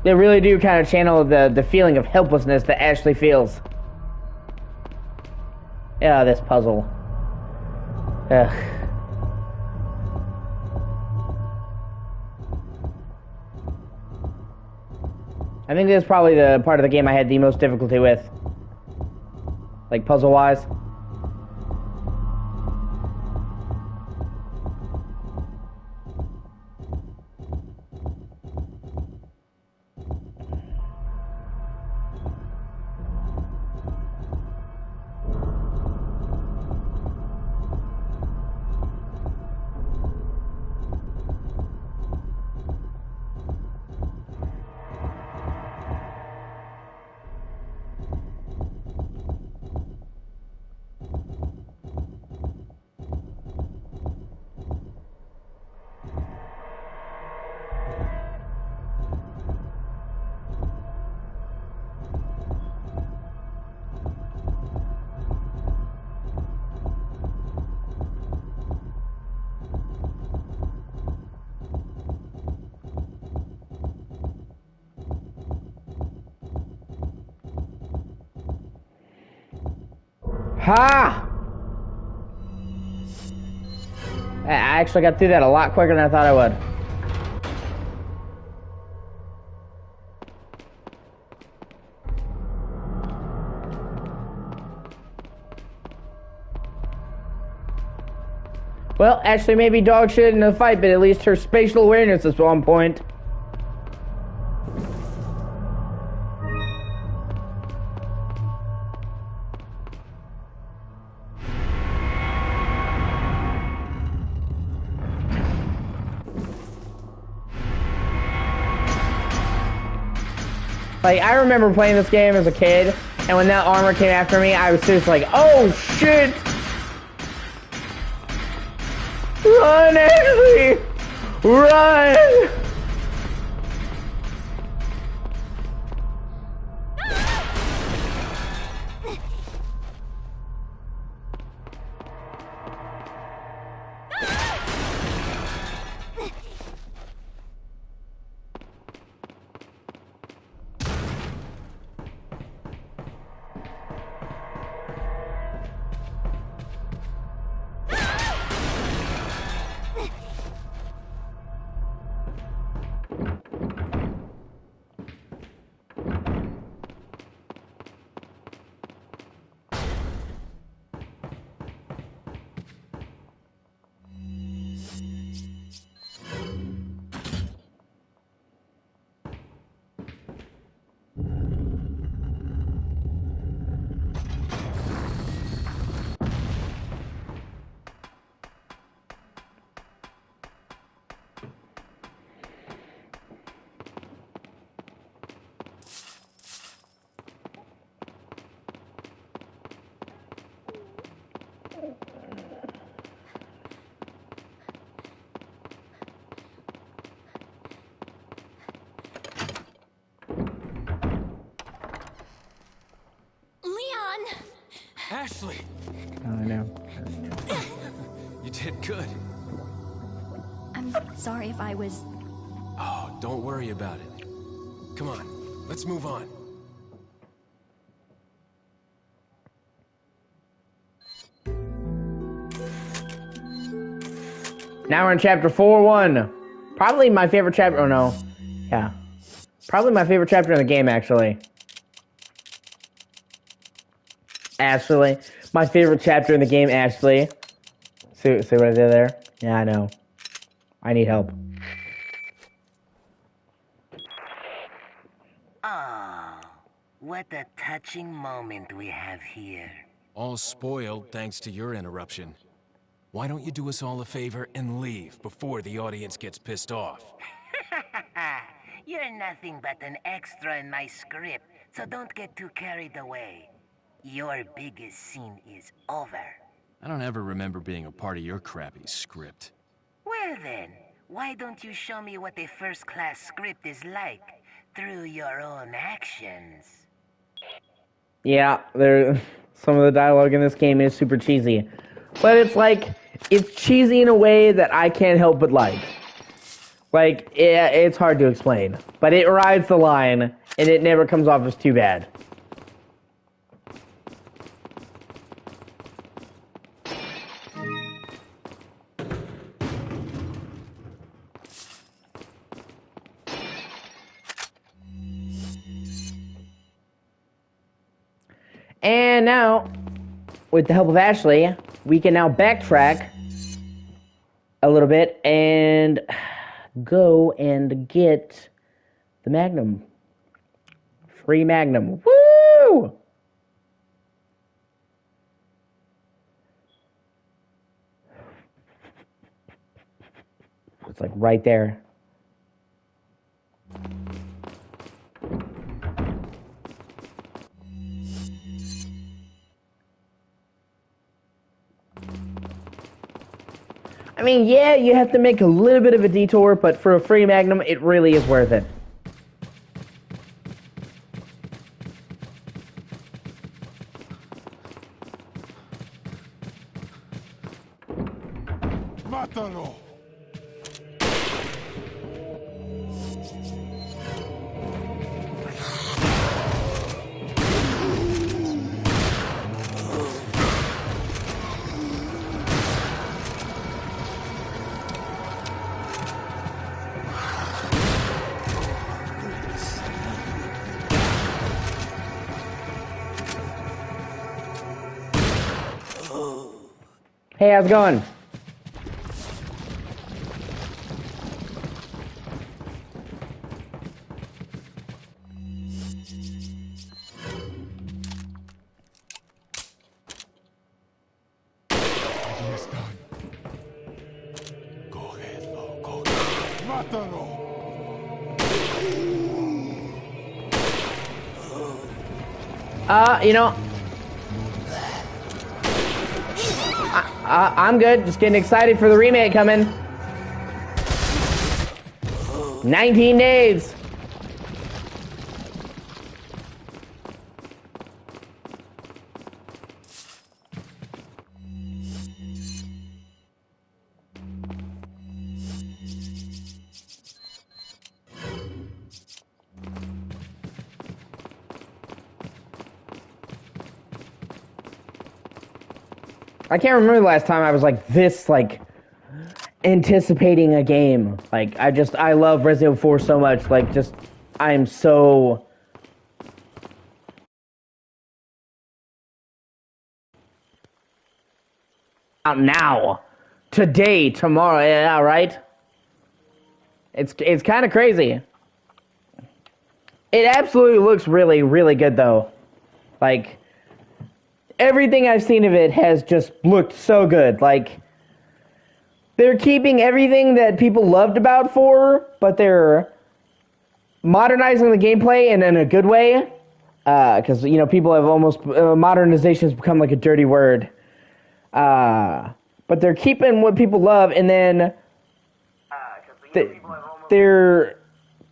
They really do kind of channel the feeling of helplessness that Ashley feels. Yeah, this puzzle. Ugh. I think this is probably the part of the game I had the most difficulty with. Like, puzzle-wise. Ha! I actually got through that a lot quicker than I thought I would. Well, Ashley may be dog shit in the fight, but at least her spatial awareness is on point. Like, I remember playing this game as a kid, and when that armor came after me, I was just like, oh shit! Run, Ashley! Run! Ashley! I know. You did good. I'm sorry if I was... Oh, don't worry about it. Come on, let's move on. Now we're in chapter 4-1. Probably my favorite chapter. Oh no. Yeah. Probably my favorite chapter in the game, actually. Ashley. My favorite chapter in the game, Ashley. See what I did there? Yeah, I know. I need help. Oh, what a touching moment we have here. All spoiled thanks to your interruption. Why don't you do us all a favor and leave before the audience gets pissed off? You're nothing but an extra in my script, so don't get too carried away. Your biggest scene is over. I don't ever remember being a part of your crappy script. Well then, why don't you show me what a first-class script is like through your own actions? Yeah, some of the dialogue in this game is super cheesy. But it's like, it's cheesy in a way that I can't help but like. Like, it's hard to explain. But it rides the line, and it never comes off as too bad. And now, with the help of Ashley, we can now backtrack a little bit and go and get the Magnum. Free Magnum. Woo! It's like right there. I mean, yeah, you have to make a little bit of a detour, but for a free Magnum, it really is worth it. Mátalo! Hey, how's it going? You know, I'm good. Just getting excited for the remake coming. 19 days. I can't remember the last time I was like this, like, anticipating a game. Like, I love Resident Evil 4 so much. Like, just, I am so... out now. Today, tomorrow, yeah, right? It's kind of crazy. It absolutely looks really, really good, though. Like... everything I've seen of it has just looked so good. Like, they're keeping everything that people loved about 4, but they're modernizing the gameplay and in a good way. Because, you know, people have almost... modernization has become like a dirty word. But they're keeping what people love, and then... they're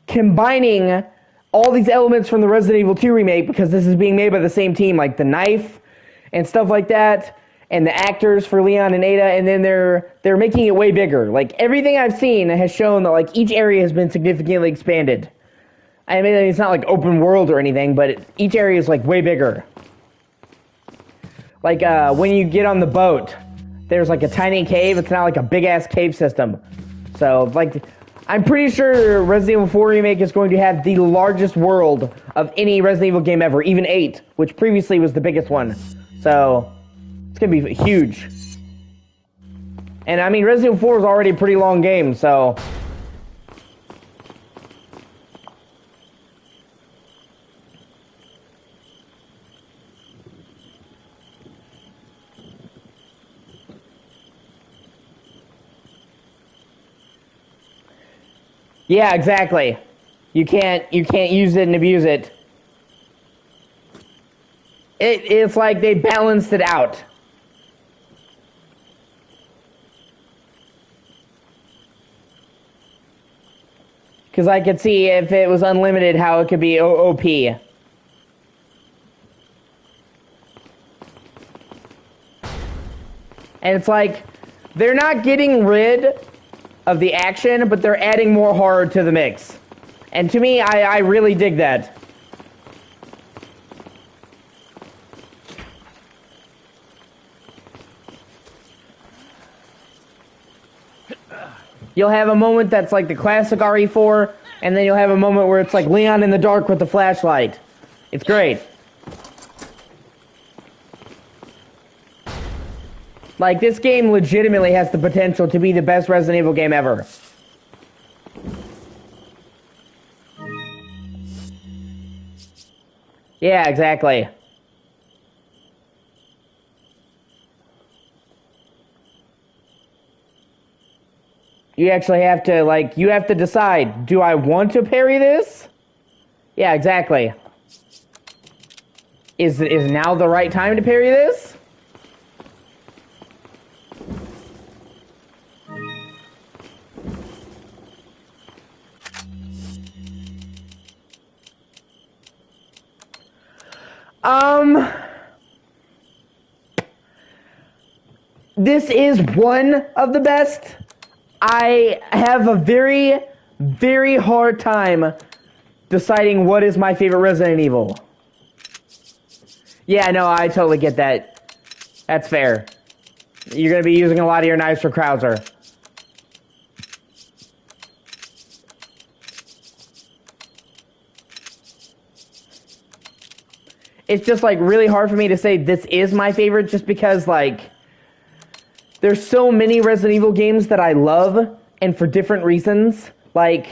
combining all these elements from the Resident Evil 2 remake, because this is being made by the same team, like the knife... and stuff like that, and the actors for Leon and Ada, and then they're making it way bigger. Like, everything I've seen has shown that, like, each area has been significantly expanded. I mean, it's not like open world or anything, but each area is, like, way bigger. Like, when you get on the boat, there's, like, a tiny cave. It's not like a big-ass cave system. So, like, I'm pretty sure Resident Evil 4 Remake is going to have the largest world of any Resident Evil game ever, even 8, which previously was the biggest one. So, it's going to be huge. And, I mean, Resident Evil 4 is already a pretty long game, so... Yeah, exactly. You can't use it and abuse it. It's like they balanced it out. Because I could see if it was unlimited how it could be OP. And it's like, they're not getting rid of the action, but they're adding more horror to the mix. And to me, I really dig that. You'll have a moment that's like the classic RE4, and then you'll have a moment where it's like Leon in the dark with the flashlight. It's great. Like, this game legitimately has the potential to be the best Resident Evil game ever. Yeah, exactly. You actually have to, like, you have to decide, do I want to parry this? Yeah, exactly. Is now the right time to parry this? This is one of the best. I have a very, very hard time deciding what is my favorite Resident Evil. Yeah, no, I totally get that. That's fair. You're going to be using a lot of your knives for Krauser. It's just, like, really hard for me to say this is my favorite just because, like, there's so many Resident Evil games that I love, and for different reasons. Like,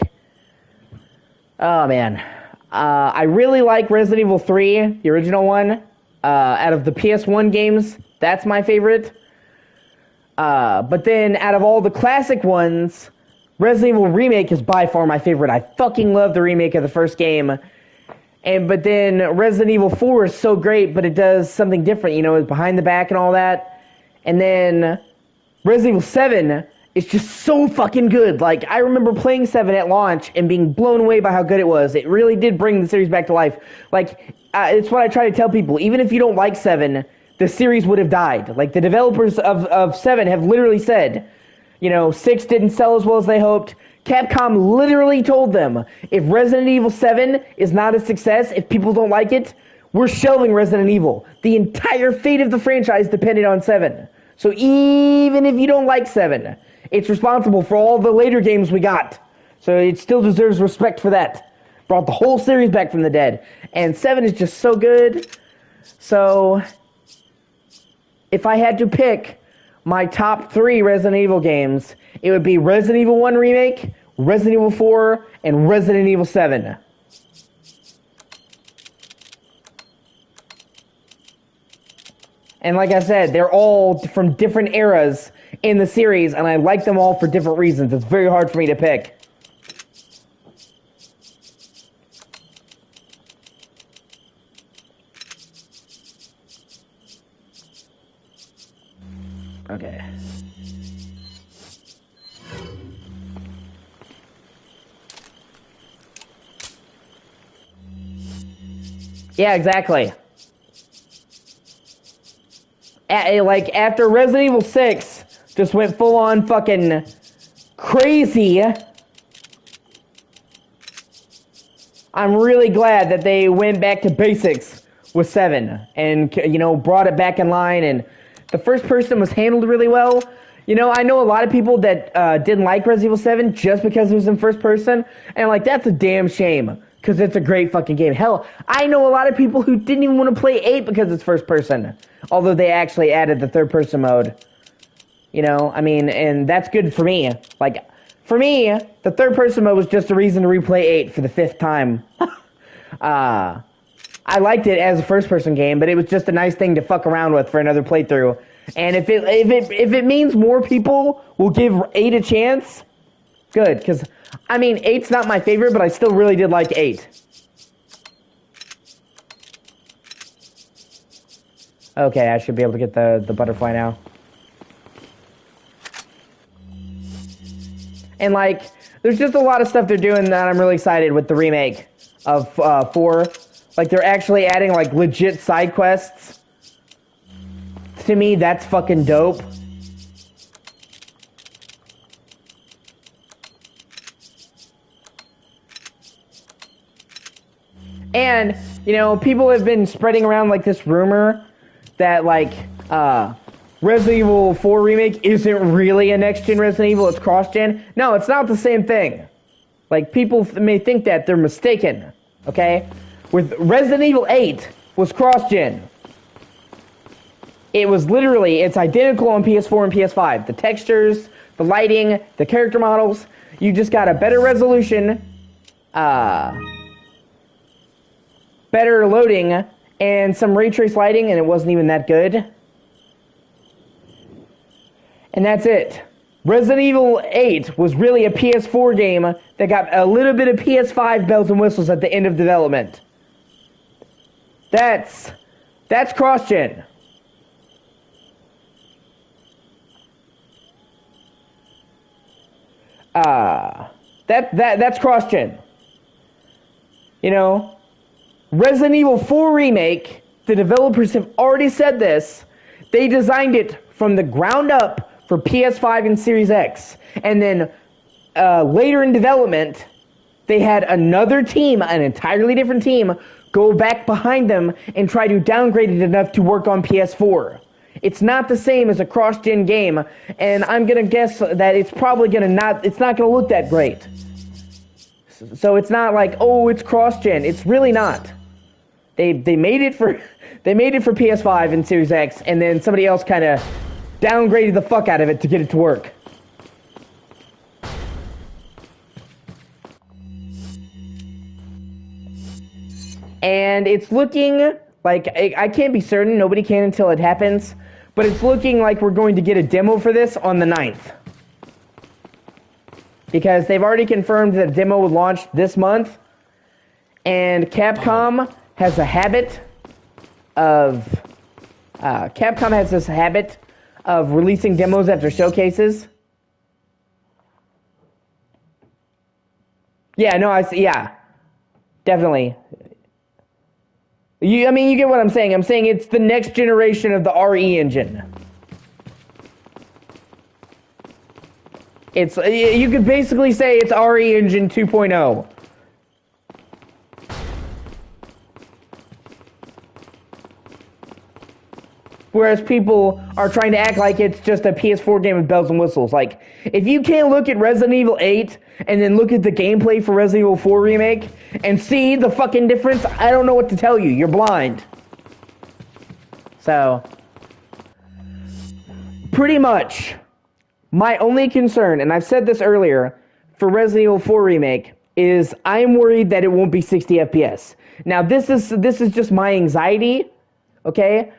oh, man. I really like Resident Evil 3, the original one. Out of the PS1 games, that's my favorite. But then, out of all the classic ones, Resident Evil Remake is by far my favorite. I fucking love the remake of the first game. But then Resident Evil 4 is so great, but it does something different, you know, it's behind the back and all that. And then Resident Evil 7 is just so fucking good. Like, I remember playing 7 at launch and being blown away by how good it was. It really did bring the series back to life. Like, it's what I try to tell people. Even if you don't like 7, the series would have died. Like, the developers of 7 have literally said, you know, 6 didn't sell as well as they hoped. Capcom literally told them, if Resident Evil 7 is not a success, if people don't like it, we're shelving Resident Evil. The entire fate of the franchise depended on 7. So even if you don't like 7, it's responsible for all the later games we got. So it still deserves respect for that. Brought the whole series back from the dead. And 7 is just so good. So if I had to pick my top 3 Resident Evil games, it would be Resident Evil 1 Remake, Resident Evil 4, and Resident Evil 7. And like I said, they're all from different eras in the series, and I like them all for different reasons. It's very hard for me to pick. Okay. Yeah, exactly. like after Resident Evil 6 just went full on fucking crazy, I'm really glad that they went back to basics with 7 and, you know, brought it back in line, and the first person was handled really well. You know, I know a lot of people that didn't like Resident Evil 7 just because it was in first person, and like, that's a damn shame, because it's a great fucking game. Hell, I know a lot of people who didn't even want to play 8 because it's first person, although they actually added the third person mode. You know, I mean, and that's good for me. Like, for me, the third person mode was just a reason to replay 8 for the 5th time. I liked it as a first person game, but it was just a nice thing to fuck around with for another playthrough. And if it means more people will give 8 a chance, good, because I mean, 8's not my favorite, but I still really did like 8. Okay, I should be able to get the butterfly now. And like, there's just a lot of stuff they're doing that I'm really excited with the remake of 4. Like, they're actually adding like legit side quests. To me, that's fucking dope. And, you know, people have been spreading around like this rumor that like Resident Evil 4 Remake isn't really a next-gen Resident Evil, it's cross-gen. No, it's not the same thing. Like, people may think that, they're mistaken, okay? With Resident Evil 8 was cross-gen. It was literally, it's identical on PS4 and PS5. The textures, the lighting, the character models, you just got a better resolution, better loading, and some ray trace lighting, and it wasn't even that good. And that's it. Resident Evil 8 was really a PS4 game that got a little bit of PS5 bells and whistles at the end of development. That's cross-gen. That's cross-gen. You know, Resident Evil 4 Remake, the developers have already said this, they designed it from the ground up for PS5 and Series X. And then later in development, they had another team, an entirely different team, go back behind them and try to downgrade it enough to work on PS4. It's not the same as a cross-gen game, and I'm gonna guess that it's probably it's not gonna look that great. So it's not like, oh, it's cross-gen. It's really not. They made it for PS5 and Series X, and then somebody else kind of downgraded the fuck out of it to get it to work. And it's looking like, I can't be certain, nobody can until it happens, but it's looking like we're going to get a demo for this on the 9th. Because they've already confirmed that a demo would launch this month, and Capcom has a habit of releasing demos after showcases. Yeah, no, yeah, definitely. I mean, you get what I'm saying. I'm saying it's the next generation of the RE engine. You could basically say it's RE Engine 2.0. Whereas people are trying to act like it's just a PS4 game with bells and whistles. Like, if you can't look at Resident Evil 8 and then look at the gameplay for Resident Evil 4 Remake and see the fucking difference, I don't know what to tell you. You're blind. So, pretty much, my only concern, and I've said this earlier, for Resident Evil 4 Remake, is I'm worried that it won't be 60 FPS. Now, this is just my anxiety, okay?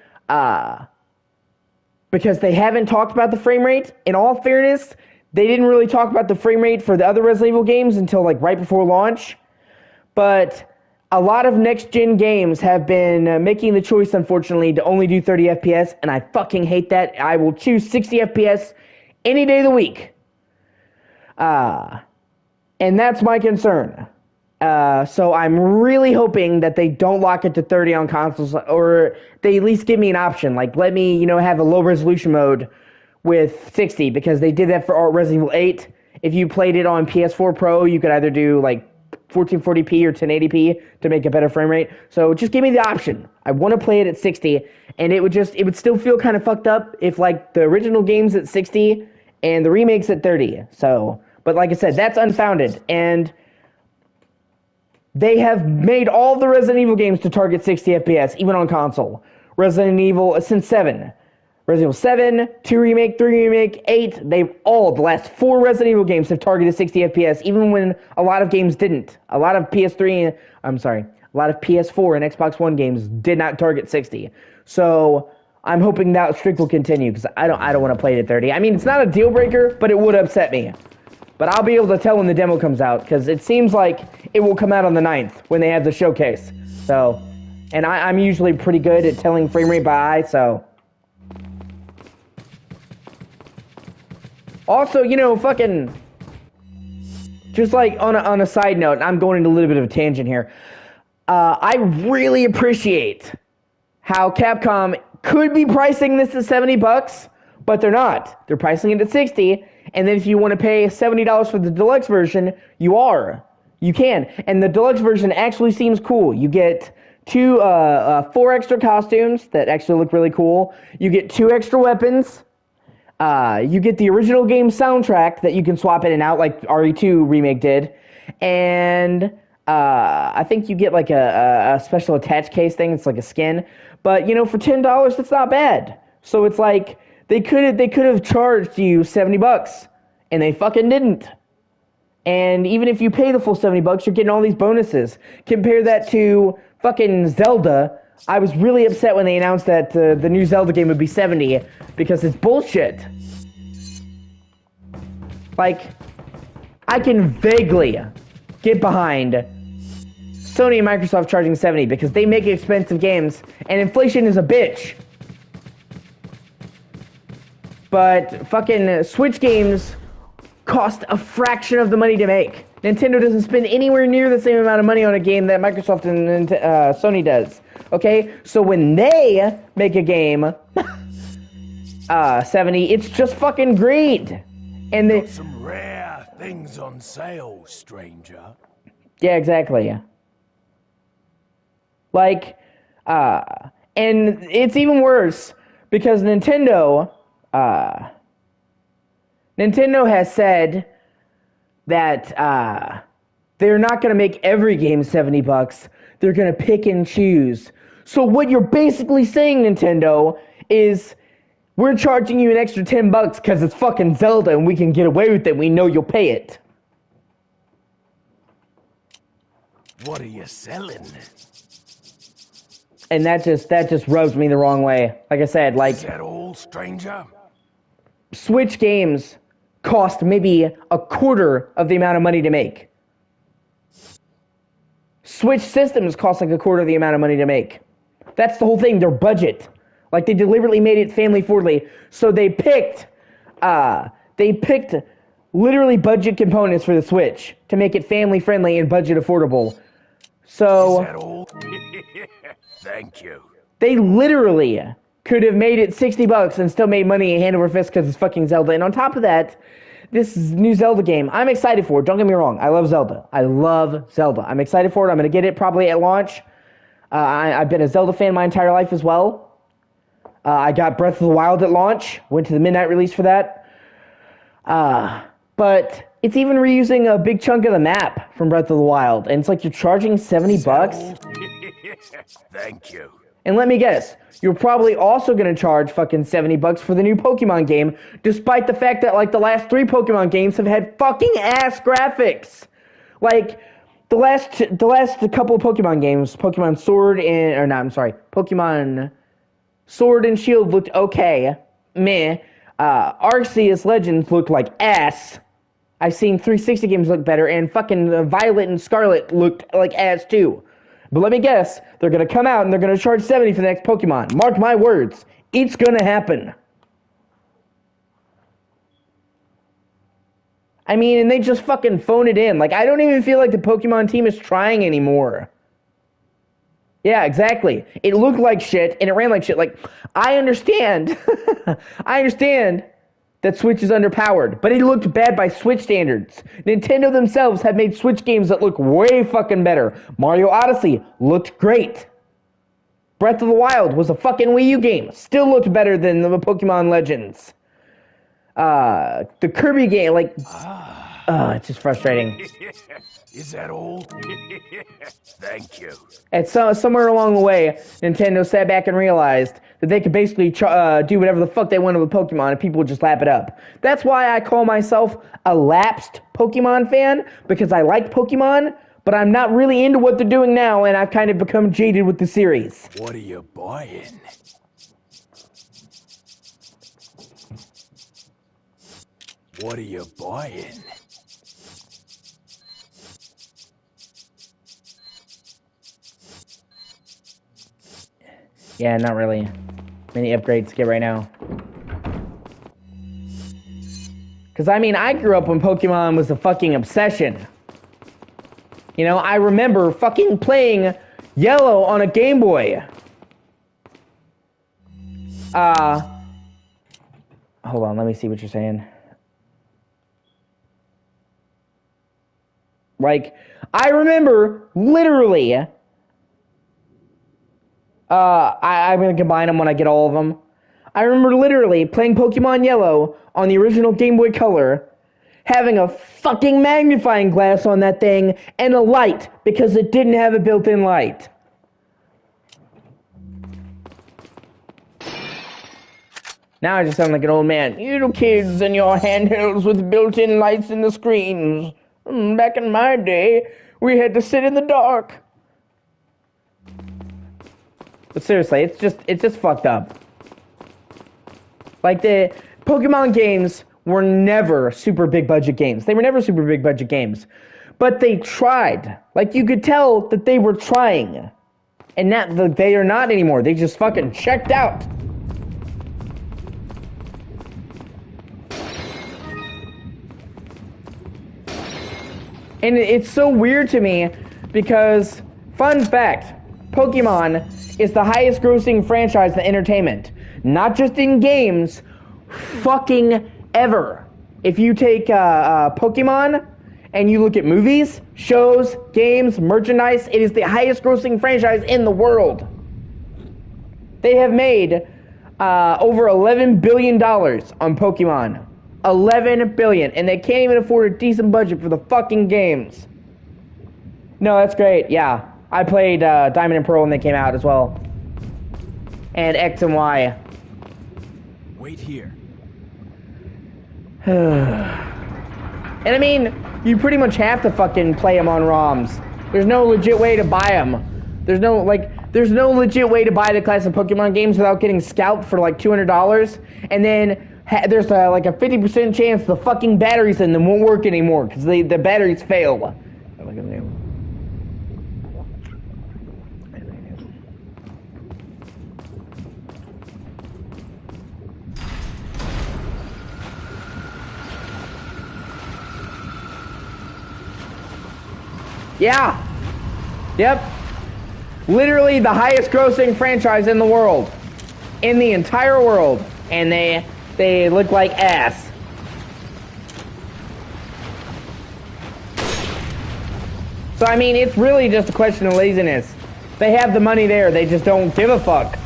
Because they haven't talked about the frame rate. In all fairness, they didn't really talk about the frame rate for the other Resident Evil games until like right before launch. But a lot of next-gen games have been making the choice, unfortunately, to only do 30 FPS, and I fucking hate that. I will choose 60 FPS any day of the week. And that's my concern. So I'm really hoping that they don't lock it to 30 on consoles, or they at least give me an option. Like, let me, have a low resolution mode with 60, because they did that for Resident Evil 8. If you played it on PS4 Pro, you could either do like 1440p or 1080p to make a better frame rate. So just give me the option. I want to play it at 60, and it would still feel kind of fucked up if like the original game's at 60 and the remake's at 30. So, but like I said, that's unfounded, and they have made all the Resident Evil games to target 60 FPS, even on console. Resident Evil since 7. Resident Evil 7, 2 Remake, 3 Remake, 8, the last 4 Resident Evil games have targeted 60 FPS, even when a lot of games didn't. A lot of PS4 and Xbox One games did not target 60. So, I'm hoping that streak will continue, because I don't want to play it at 30. I mean, it's not a deal breaker, but it would upset me. But I'll be able to tell when the demo comes out, because it seems like it will come out on the 9th, when they have the showcase. So, and I'm usually pretty good at telling frame rate by eye, so... Also, fucking... Just like, on a side note, I'm going into a little bit of a tangent here. I really appreciate how Capcom could be pricing this at $70, but they're not. They're pricing it at 60, and then if you want to pay $70 for the deluxe version, you can. And the deluxe version actually seems cool. You get 4 extra costumes that actually look really cool. You get 2 extra weapons. You get the original game soundtrack that you can swap in and out, like RE2 Remake did. And I think you get like a special attach case thing. It's like a skin. But, for $10, that's not bad. So it's like, they could have charged you $70, and they fucking didn't. And even if you pay the full $70, you're getting all these bonuses. Compare that to fucking Zelda. I was really upset when they announced that the new Zelda game would be 70, because it's bullshit. Like, I can vaguely get behind Sony and Microsoft charging 70, because they make expensive games, and inflation is a bitch. But fucking Switch games cost a fraction of the money to make. Nintendo doesn't spend anywhere near the same amount of money on a game that Microsoft and Sony does. Okay? So when they make a game 70, it's just fucking greed. And they... Got some rare things on sale, stranger. Yeah, exactly. Like, and it's even worse, because Nintendo has said that they're not going to make every game $70. They're going to pick and choose. So what you're basically saying, Nintendo, is we're charging you an extra $10 because it's fucking Zelda and we can get away with it. We know you'll pay it. What are you selling? And that just rubs me the wrong way. Like I said, like... Is that all, stranger? Switch games cost maybe a quarter of the amount of money to make. Switch systems cost like a quarter of the amount of money to make. That's the whole thing, their budget. Like, they deliberately made it family-friendly, so they picked literally budget components for the Switch to make it family-friendly and budget affordable. So... Is that all? Thank you. They literally could have made it $60 and still made money hand over fist because it's fucking Zelda. And on top of that, this new Zelda game, I'm excited for it. Don't get me wrong. I love Zelda. I'm excited for it. I'm going to get it probably at launch. I've been a Zelda fan my entire life as well. I got Breath of the Wild at launch. Went to the midnight release for that. But it's even reusing a big chunk of the map from Breath of the Wild. And it's like you're charging $70? Thank you. And let me guess, you're probably also going to charge fucking $70 for the new Pokemon game, despite the fact that, like, the last 3 Pokemon games have had fucking ass graphics. Like, the last couple of Pokemon games, Pokemon Sword and Shield looked okay. Meh. Arceus Legends looked like ass. I've seen 360 games look better, and fucking Violet and Scarlet looked like ass too. But let me guess, they're going to come out and they're going to charge 70 for the next Pokemon. Mark my words. It's going to happen. I mean, and they just fucking phone it in. Like, I don't even feel like the Pokemon team is trying anymore. Yeah, exactly. It looked like shit, and it ran like shit. Like, I understand. I understand that Switch is underpowered, but it looked bad by Switch standards. Nintendo themselves have made Switch games that look way fucking better. Mario Odyssey looked great. Breath of the Wild was a fucking Wii U game. Still looked better than the Pokemon Legends. The Kirby game, like, it's just frustrating. Is that all? Thank you. And so, somewhere along the way, Nintendo sat back and realized that they could basically do whatever the fuck they wanted with Pokemon and people would just lap it up. That's why I call myself a lapsed Pokemon fan, because I like Pokemon, but I'm not really into what they're doing now, and I've kind of become jaded with the series. What are you buying? What are you buying? Yeah, not really many upgrades to get right now. Because, I mean, I grew up when Pokemon was a fucking obsession. You know, I remember fucking playing Yellow on a Game Boy. Hold on, let me see what you're saying. Like, I remember, literally, I'm going to combine them when I get all of them. I remember literally playing Pokemon Yellow on the original Game Boy Color, having a fucking magnifying glass on that thing, and a light, because it didn't have a built-in light. Now I just sound like an old man. You little kids and your handhelds with built-in lights in the screens. Back in my day, we had to sit in the dark. But seriously, it's just fucked up. Like, the Pokemon games were never super big budget games. They were never super big budget games. But they tried. Like, you could tell that they were trying. And that they are not anymore. They just fucking checked out. And it's so weird to me because, fun fact, Pokemon is the highest grossing franchise in entertainment. Not just in games, fucking ever. If you take Pokemon and you look at movies, shows, games, merchandise, it is the highest grossing franchise in the world. They have made over $11 billion on Pokemon. $11 billion, and they can't even afford a decent budget for the fucking games. No, that's great. Yeah, I played Diamond and Pearl when they came out as well, and X and Y. Wait here. And I mean, you pretty much have to fucking play them on ROMs. There's no legit way to buy them. There's no legit way to buy the classic Pokemon games without getting scalped for like $200, and then there's like a 50% chance the fucking batteries in them won't work anymore because the batteries fail. Yeah. Yep. Literally the highest grossing franchise in the world. In the entire world. And they look like ass. So, I mean, it's really just a question of laziness. They have the money there, they just don't give a fuck.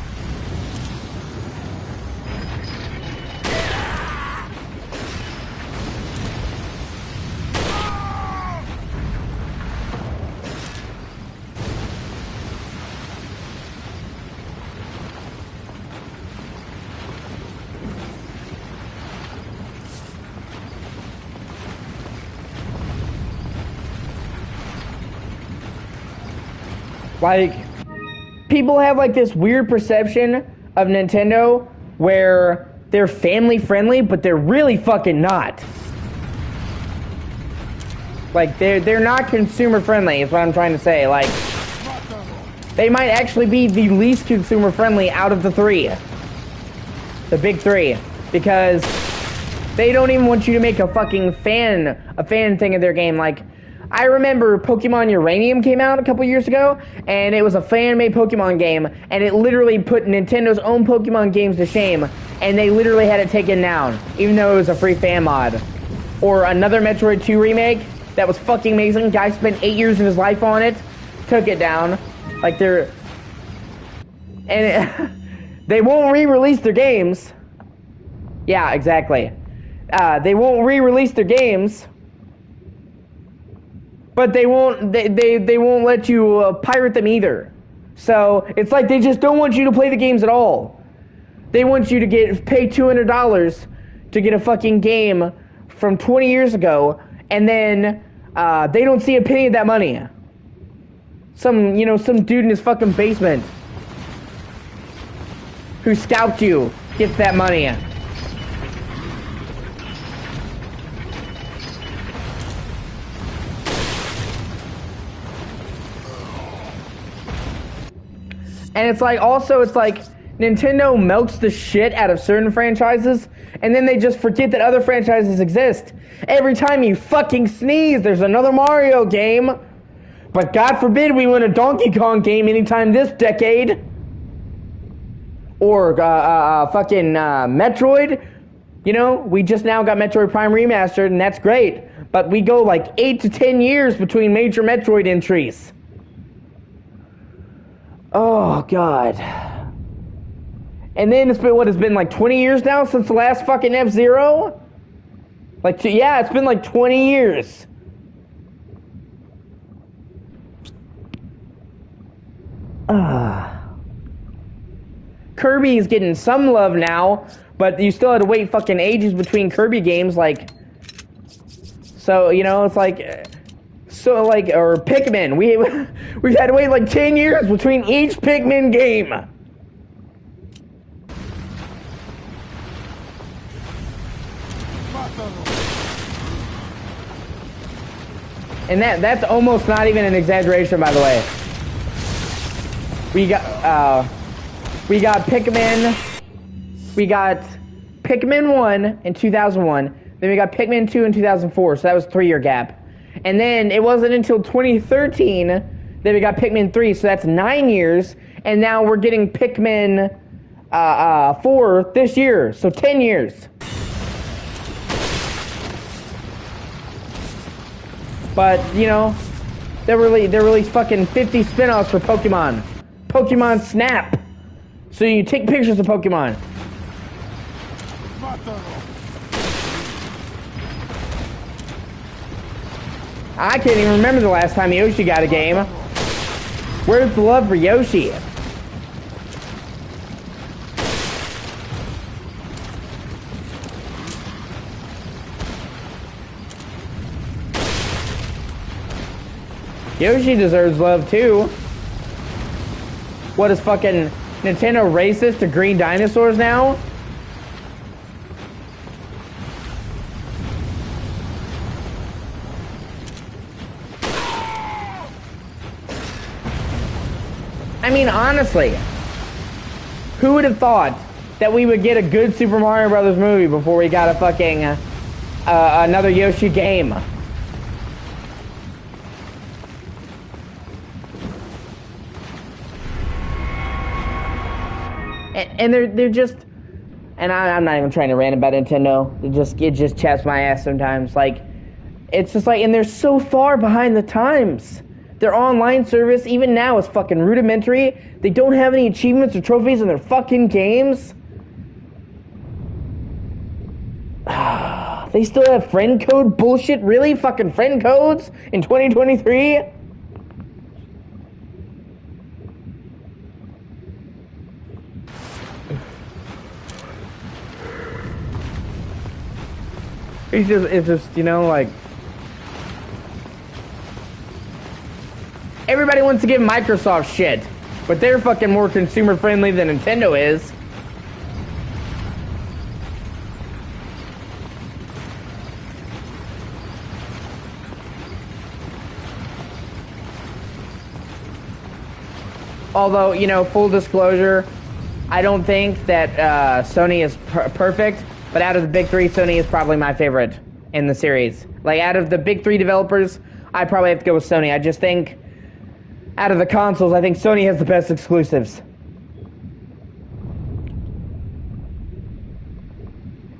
Like, people have like this weird perception of Nintendo where they're family friendly, but they're really fucking not. Like, they're not consumer friendly is what I'm trying to say. Like, they might actually be the least consumer friendly out of the three. The big three. Because They don't even want you to make a fucking fan thing of their game. Like, I remember Pokemon Uranium came out a couple years ago, and it was a fan-made Pokemon game, and it literally put Nintendo's own Pokemon games to shame, and they literally had it taken down, even though it was a free fan mod. Or another Metroid 2 remake that was fucking amazing. Guy spent 8 years of his life on it, took it down. Like, they won't re-release their games. Yeah, exactly. They won't re-release their games, but they won't let you pirate them either. So it's like they just don't want you to play the games at all. They want you to pay $200 to get a fucking game from 20 years ago, and then they don't see a penny of that money. Some dude in his fucking basement who scalped you gets that money. And it's like, Nintendo milks the shit out of certain franchises, and then they just forget that other franchises exist. Every time you fucking sneeze, there's another Mario game. But God forbid we win a Donkey Kong game anytime this decade. Or fucking Metroid. You know, we just now got Metroid Prime Remastered, and that's great. But we go like 8 to 10 years between major Metroid entries. Oh, God. And then it's been like 20 years now since the last fucking F-Zero? Yeah, it's been like 20 years. Kirby is getting some love now, but you still had to wait fucking ages between Kirby games, like... So, you know, it's like... or Pikmin. We've had to wait like 10 years between each Pikmin game. And that's almost not even an exaggeration, by the way. We got Pikmin. We got Pikmin 1 in 2001. Then we got Pikmin 2 in 2004. So that was a 3-year gap. And then it wasn't until 2013 that we got Pikmin 3, so that's 9 years. And now we're getting Pikmin 4 this year, so 10 years. But, you know, they released fucking 50 spin-offs for Pokemon. Pokemon Snap. So you take pictures of Pokemon. I can't even remember the last time Yoshi got a game. Where's the love for Yoshi? Yoshi deserves love too. What is fucking Nintendo racist to green dinosaurs now? I mean, honestly, who would have thought that we would get a good Super Mario Brothers movie before we got a fucking another Yoshi game? And they're just, and I'm not even trying to rant about Nintendo. It just chaps my ass sometimes. Like, it's just like, and they're so far behind the times. Their online service, even now, is fucking rudimentary. They don't have any achievements or trophies in their fucking games. They still have friend code bullshit? Really? Fucking friend codes in 2023? It's just, you know, like... Everybody wants to give Microsoft shit, but they're fucking more consumer friendly than Nintendo is. Although, you know, full disclosure, I don't think that Sony is perfect. But out of the big three, Sony is probably my favorite in the series. Like, out of the big three developers, I probably have to go with Sony. I just think, out of the consoles, I think Sony has the best exclusives.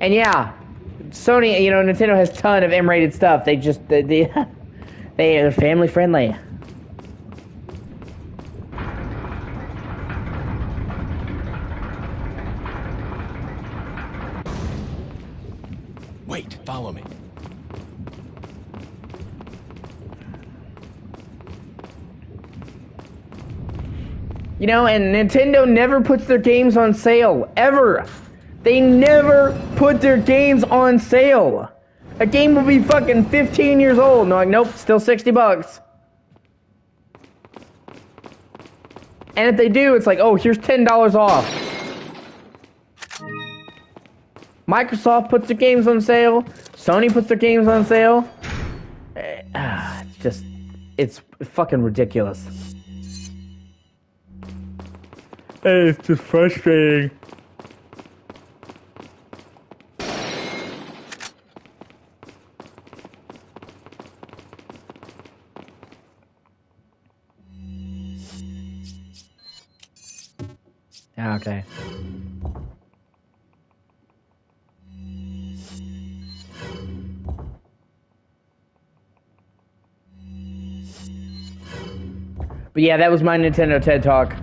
And yeah, Sony, you know, Nintendo has a ton of M-rated stuff. They just, they're family friendly. Wait, follow me. You know, and Nintendo never puts their games on sale, ever. They never put their games on sale. A game will be fucking 15 years old. And they're like, nope, still $60. And if they do, it's like, oh, here's $10 off. Microsoft puts their games on sale. Sony puts their games on sale. It's just, it's fucking ridiculous. It's just frustrating. Okay. But yeah, that was my Nintendo TED Talk.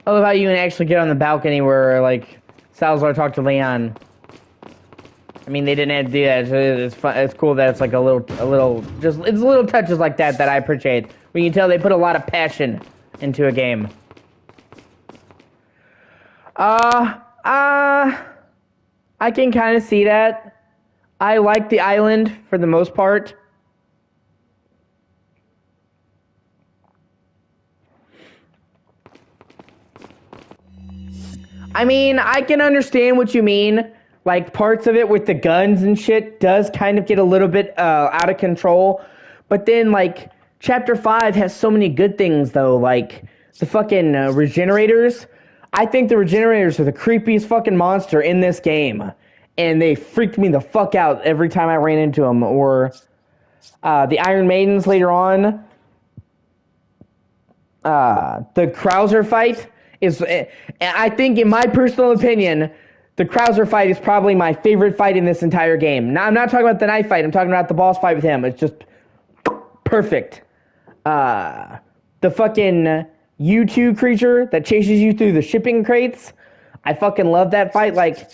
I love how you can actually get on the balcony where, like, Salazar talked to Leon. I mean, they didn't have to do that. So it's fun. It's cool that it's like a little, just it's little touches like that that I appreciate. We can tell they put a lot of passion into a game. I can kind of see that. I like the island for the most part. I mean, I can understand what you mean. Like, parts of it with the guns and shit does kind of get a little bit out of control. But then, like, Chapter 5 has so many good things, though. Like, the fucking regenerators. I think the regenerators are the creepiest fucking monster in this game. And they freaked me the fuck out every time I ran into them. Or the Iron Maidens later on. The Krauser fight is, I think, in my personal opinion, the Krauser fight is probably my favorite fight in this entire game. Now, I'm not talking about the knife fight. I'm talking about the boss fight with him. It's just perfect. The fucking U2 creature that chases you through the shipping crates. I fucking love that fight. Like,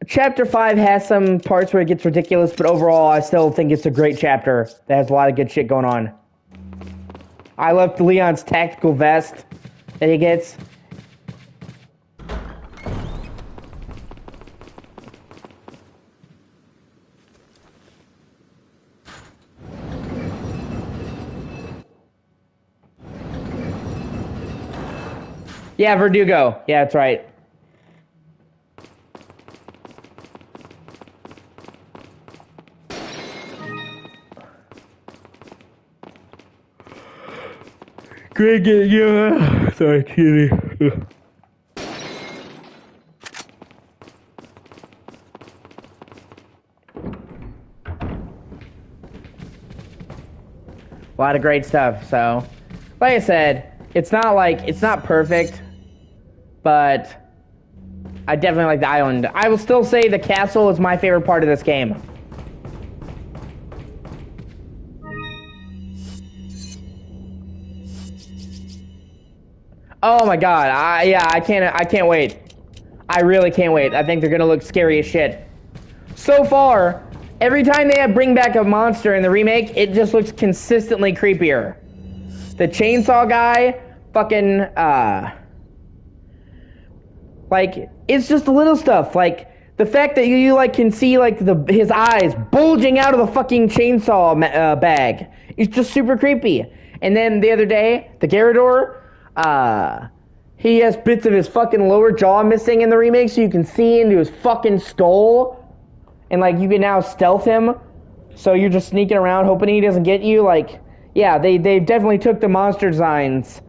Chapter 5 has some parts where it gets ridiculous, but overall, I still think it's a great chapter that has a lot of good shit going on. I love Leon's tactical vest that he gets. Yeah, Verdugo. Yeah, that's right. Great, yeah. Sorry, excuse me. A lot of great stuff. So, like I said, it's not perfect, but I definitely like the island. I will still say the castle is my favorite part of this game. Oh my god, I can't wait. I really can't wait. I think they're gonna look scary as shit. So far, every time they bring back a monster in the remake, it just looks consistently creepier. The chainsaw guy, fucking, Like, it's just the little stuff. Like, the fact that you like, can see, like, his eyes bulging out of the fucking chainsaw bag. It's just super creepy. And then the other day, the Garrador, he has bits of his fucking lower jaw missing in the remake, so you can see into his fucking skull. And, like, you can now stealth him. So you're just sneaking around hoping he doesn't get you. Like, yeah, they definitely took the monster designs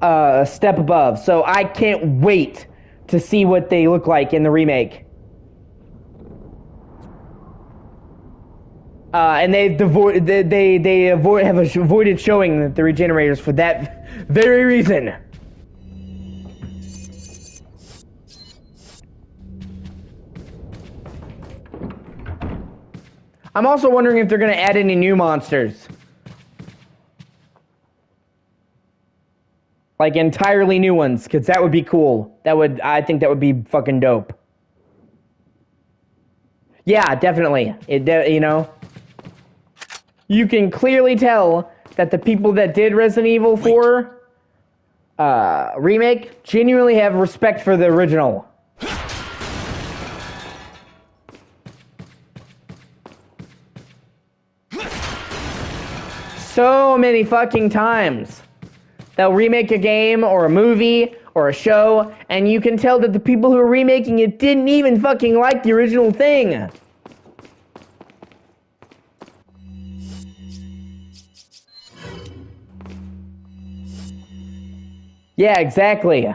a step above. So I can't wait to see what they look like in the remake. And have avoided showing the regenerators for that very reason. I'm also wondering if they're going to add any new monsters. Like entirely new ones, because that would be cool. I think that would be fucking dope. Yeah, definitely. You know, you can clearly tell that the people that did Resident Evil 4 remake genuinely have respect for the original. So many fucking times they'll remake a game or a movie or a show, and you can tell that the people who are remaking it didn't even fucking like the original thing. Yeah, exactly.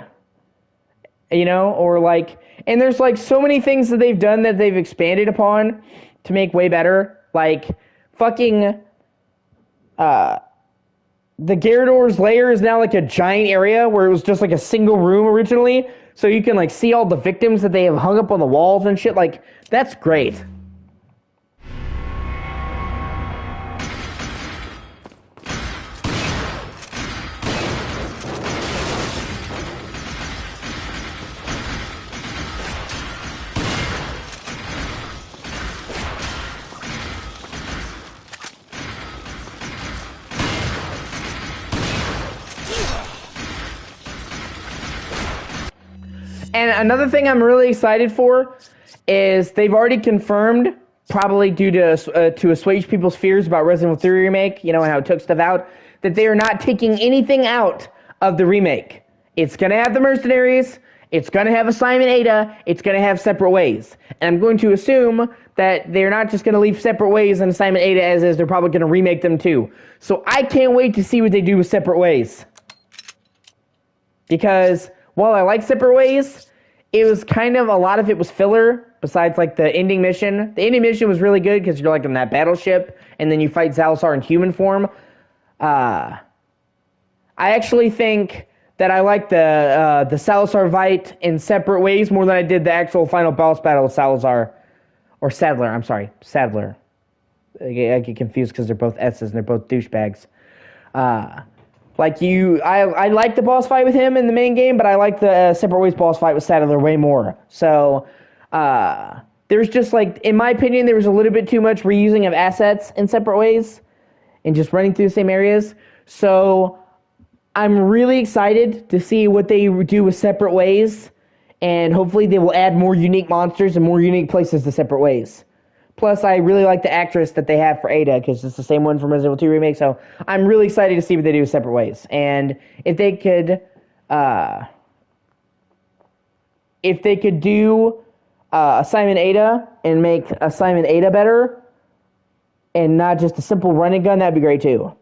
You know, or like, and there's like so many things that they've done that they've expanded upon to make way better. Like, fucking, the Garrador's lair is now like a giant area where it was just like a single room originally. So you can like see all the victims that they have hung up on the walls and shit. Like, that's great. And another thing I'm really excited for is they've already confirmed, probably due to assuage people's fears about Resident Evil 3 Remake, you know, and how it took stuff out, that they are not taking anything out of the remake. It's going to have the mercenaries, it's going to have Assignment Ada, it's going to have Separate Ways. And I'm going to assume that they're not just going to leave Separate Ways and Assignment Ada as is, they're probably going to remake them too. So I can't wait to see what they do with Separate Ways. Because while I like Separate Ways, it was kind of, a lot of it was filler, besides like the ending mission. The ending mission was really good because you're like on that battleship, and then you fight Salazar in human form. I actually think that I like the Salazar fight in Separate Ways more than I did the actual final boss battle with Salazar. Or Sadler, I'm sorry, Sadler. I get confused because they're both S's and they're both douchebags. I like the boss fight with him in the main game, but I like the Separate Ways boss fight with Sadler way more. So, there's just like, in my opinion, there was a little bit too much reusing of assets in Separate Ways and just running through the same areas. So, I'm really excited to see what they do with Separate Ways, and hopefully they will add more unique monsters and more unique places to Separate Ways. Plus, I really like the actress that they have for Ada, because it's the same one from Resident Evil 2 Remake, so I'm really excited to see what they do with Separate Ways. And if they could do Assignment Ada and make Assignment Ada better, and not just a simple run and gun, that'd be great too.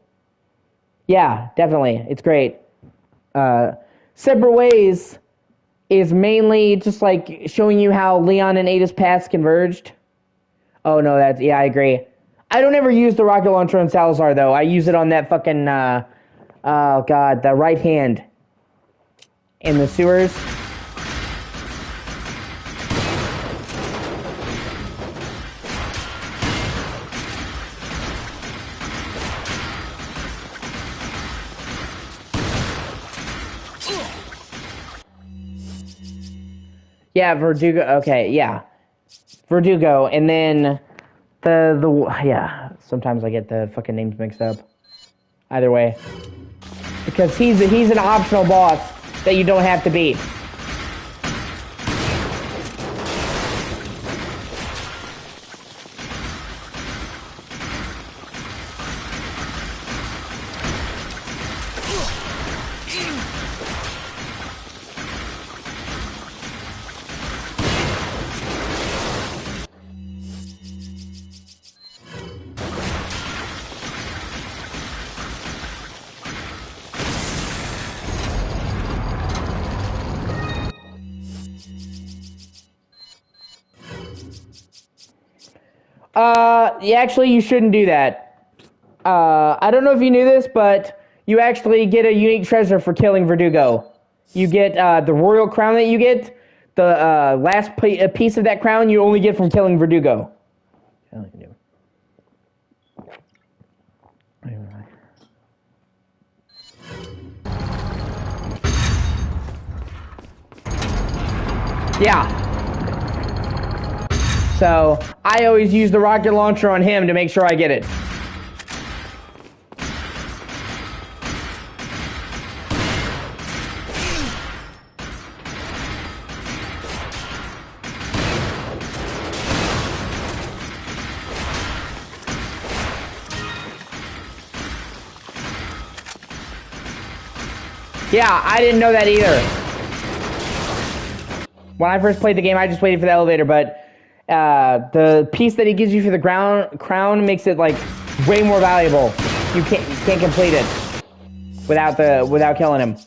Yeah, definitely. It's great. Separate Ways is mainly just like showing you how Leon and Ada's paths converged. Oh, no, yeah, I agree. I don't ever use the rocket launcher on Salazar, though. I use it on that fucking, oh, God, the right hand in the sewers. Yeah, Verdugo, okay, yeah. Verdugo, and then yeah, sometimes I get the fucking names mixed up. Either way. Because he's an optional boss that you don't have to beat. Actually, you shouldn't do that. I don't know if you knew this, but you actually get a unique treasure for killing Verdugo. You get, the royal crown that you get, the, last piece of that crown you only get from killing Verdugo. Yeah. So, I always use the rocket launcher on him to make sure I get it. Yeah, I didn't know that either. When I first played the game, I just waited for the elevator, but the piece that he gives you for the crown makes it like way more valuable. You can't complete it without killing him.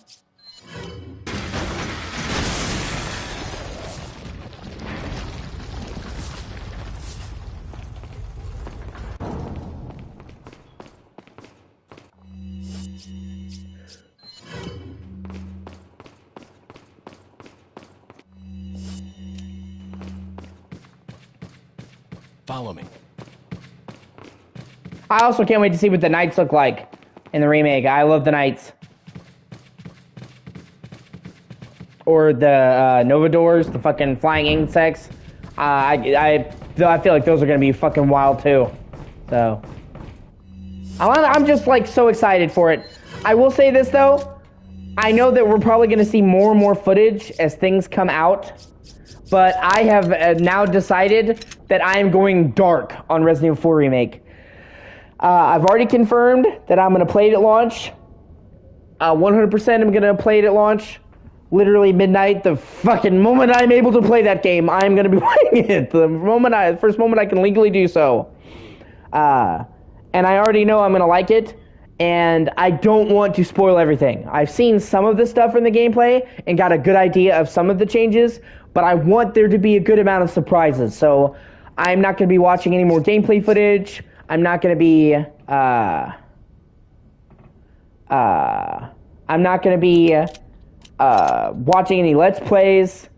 Follow me. I also can't wait to see what the knights look like in the remake. I love the knights. Or the Novadors, the fucking flying insects. I feel like those are gonna be fucking wild too. So I'm just like so excited for it. I will say this though. I know that we're probably gonna see more and more footage as things come out. But I have now decided that I am going dark on Resident Evil 4 Remake. I've already confirmed that I'm going to play it at launch. 100% I'm going to play it at launch. Literally midnight, the fucking moment I'm able to play that game, I'm going to be playing it. The first moment I can legally do so. And I already know I'm going to like it. And I don't want to spoil everything. I've seen some of the stuff in the gameplay and got a good idea of some of the changes, but I want there to be a good amount of surprises. So I'm not going to be watching any more gameplay footage. I'm not going to be watching any Let's Plays,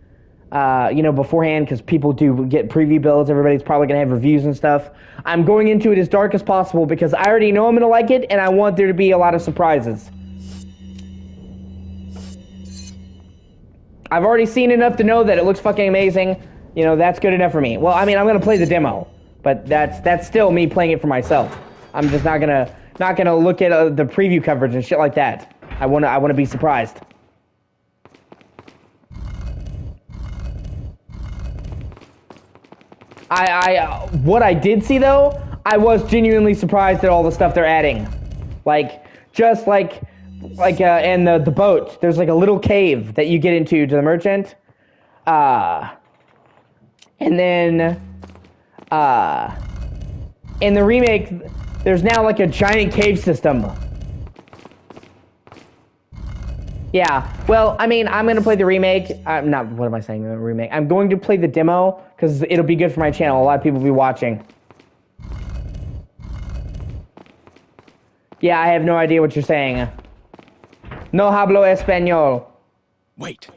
beforehand, because people do get preview builds. Everybody's probably going to have reviews and stuff. I'm going into it as dark as possible because I already know I'm going to like it, and I want there to be a lot of surprises. I've already seen enough to know that it looks fucking amazing. You know, that's good enough for me. Well, I mean, I'm going to play the demo, but that's still me playing it for myself. I'm just not gonna look at the preview coverage and shit like that. I wanna be surprised. What I did see though, I was genuinely surprised at all the stuff they're adding. Like, just like in the boat, there's like a little cave that you get into to the merchant. And then, in the remake, there's now like a giant cave system. Yeah, well, I mean, I'm gonna play the remake. What am I saying? The remake. I'm going to play the demo because it'll be good for my channel. A lot of people will be watching. Yeah, I have no idea what you're saying. No hablo español. Wait.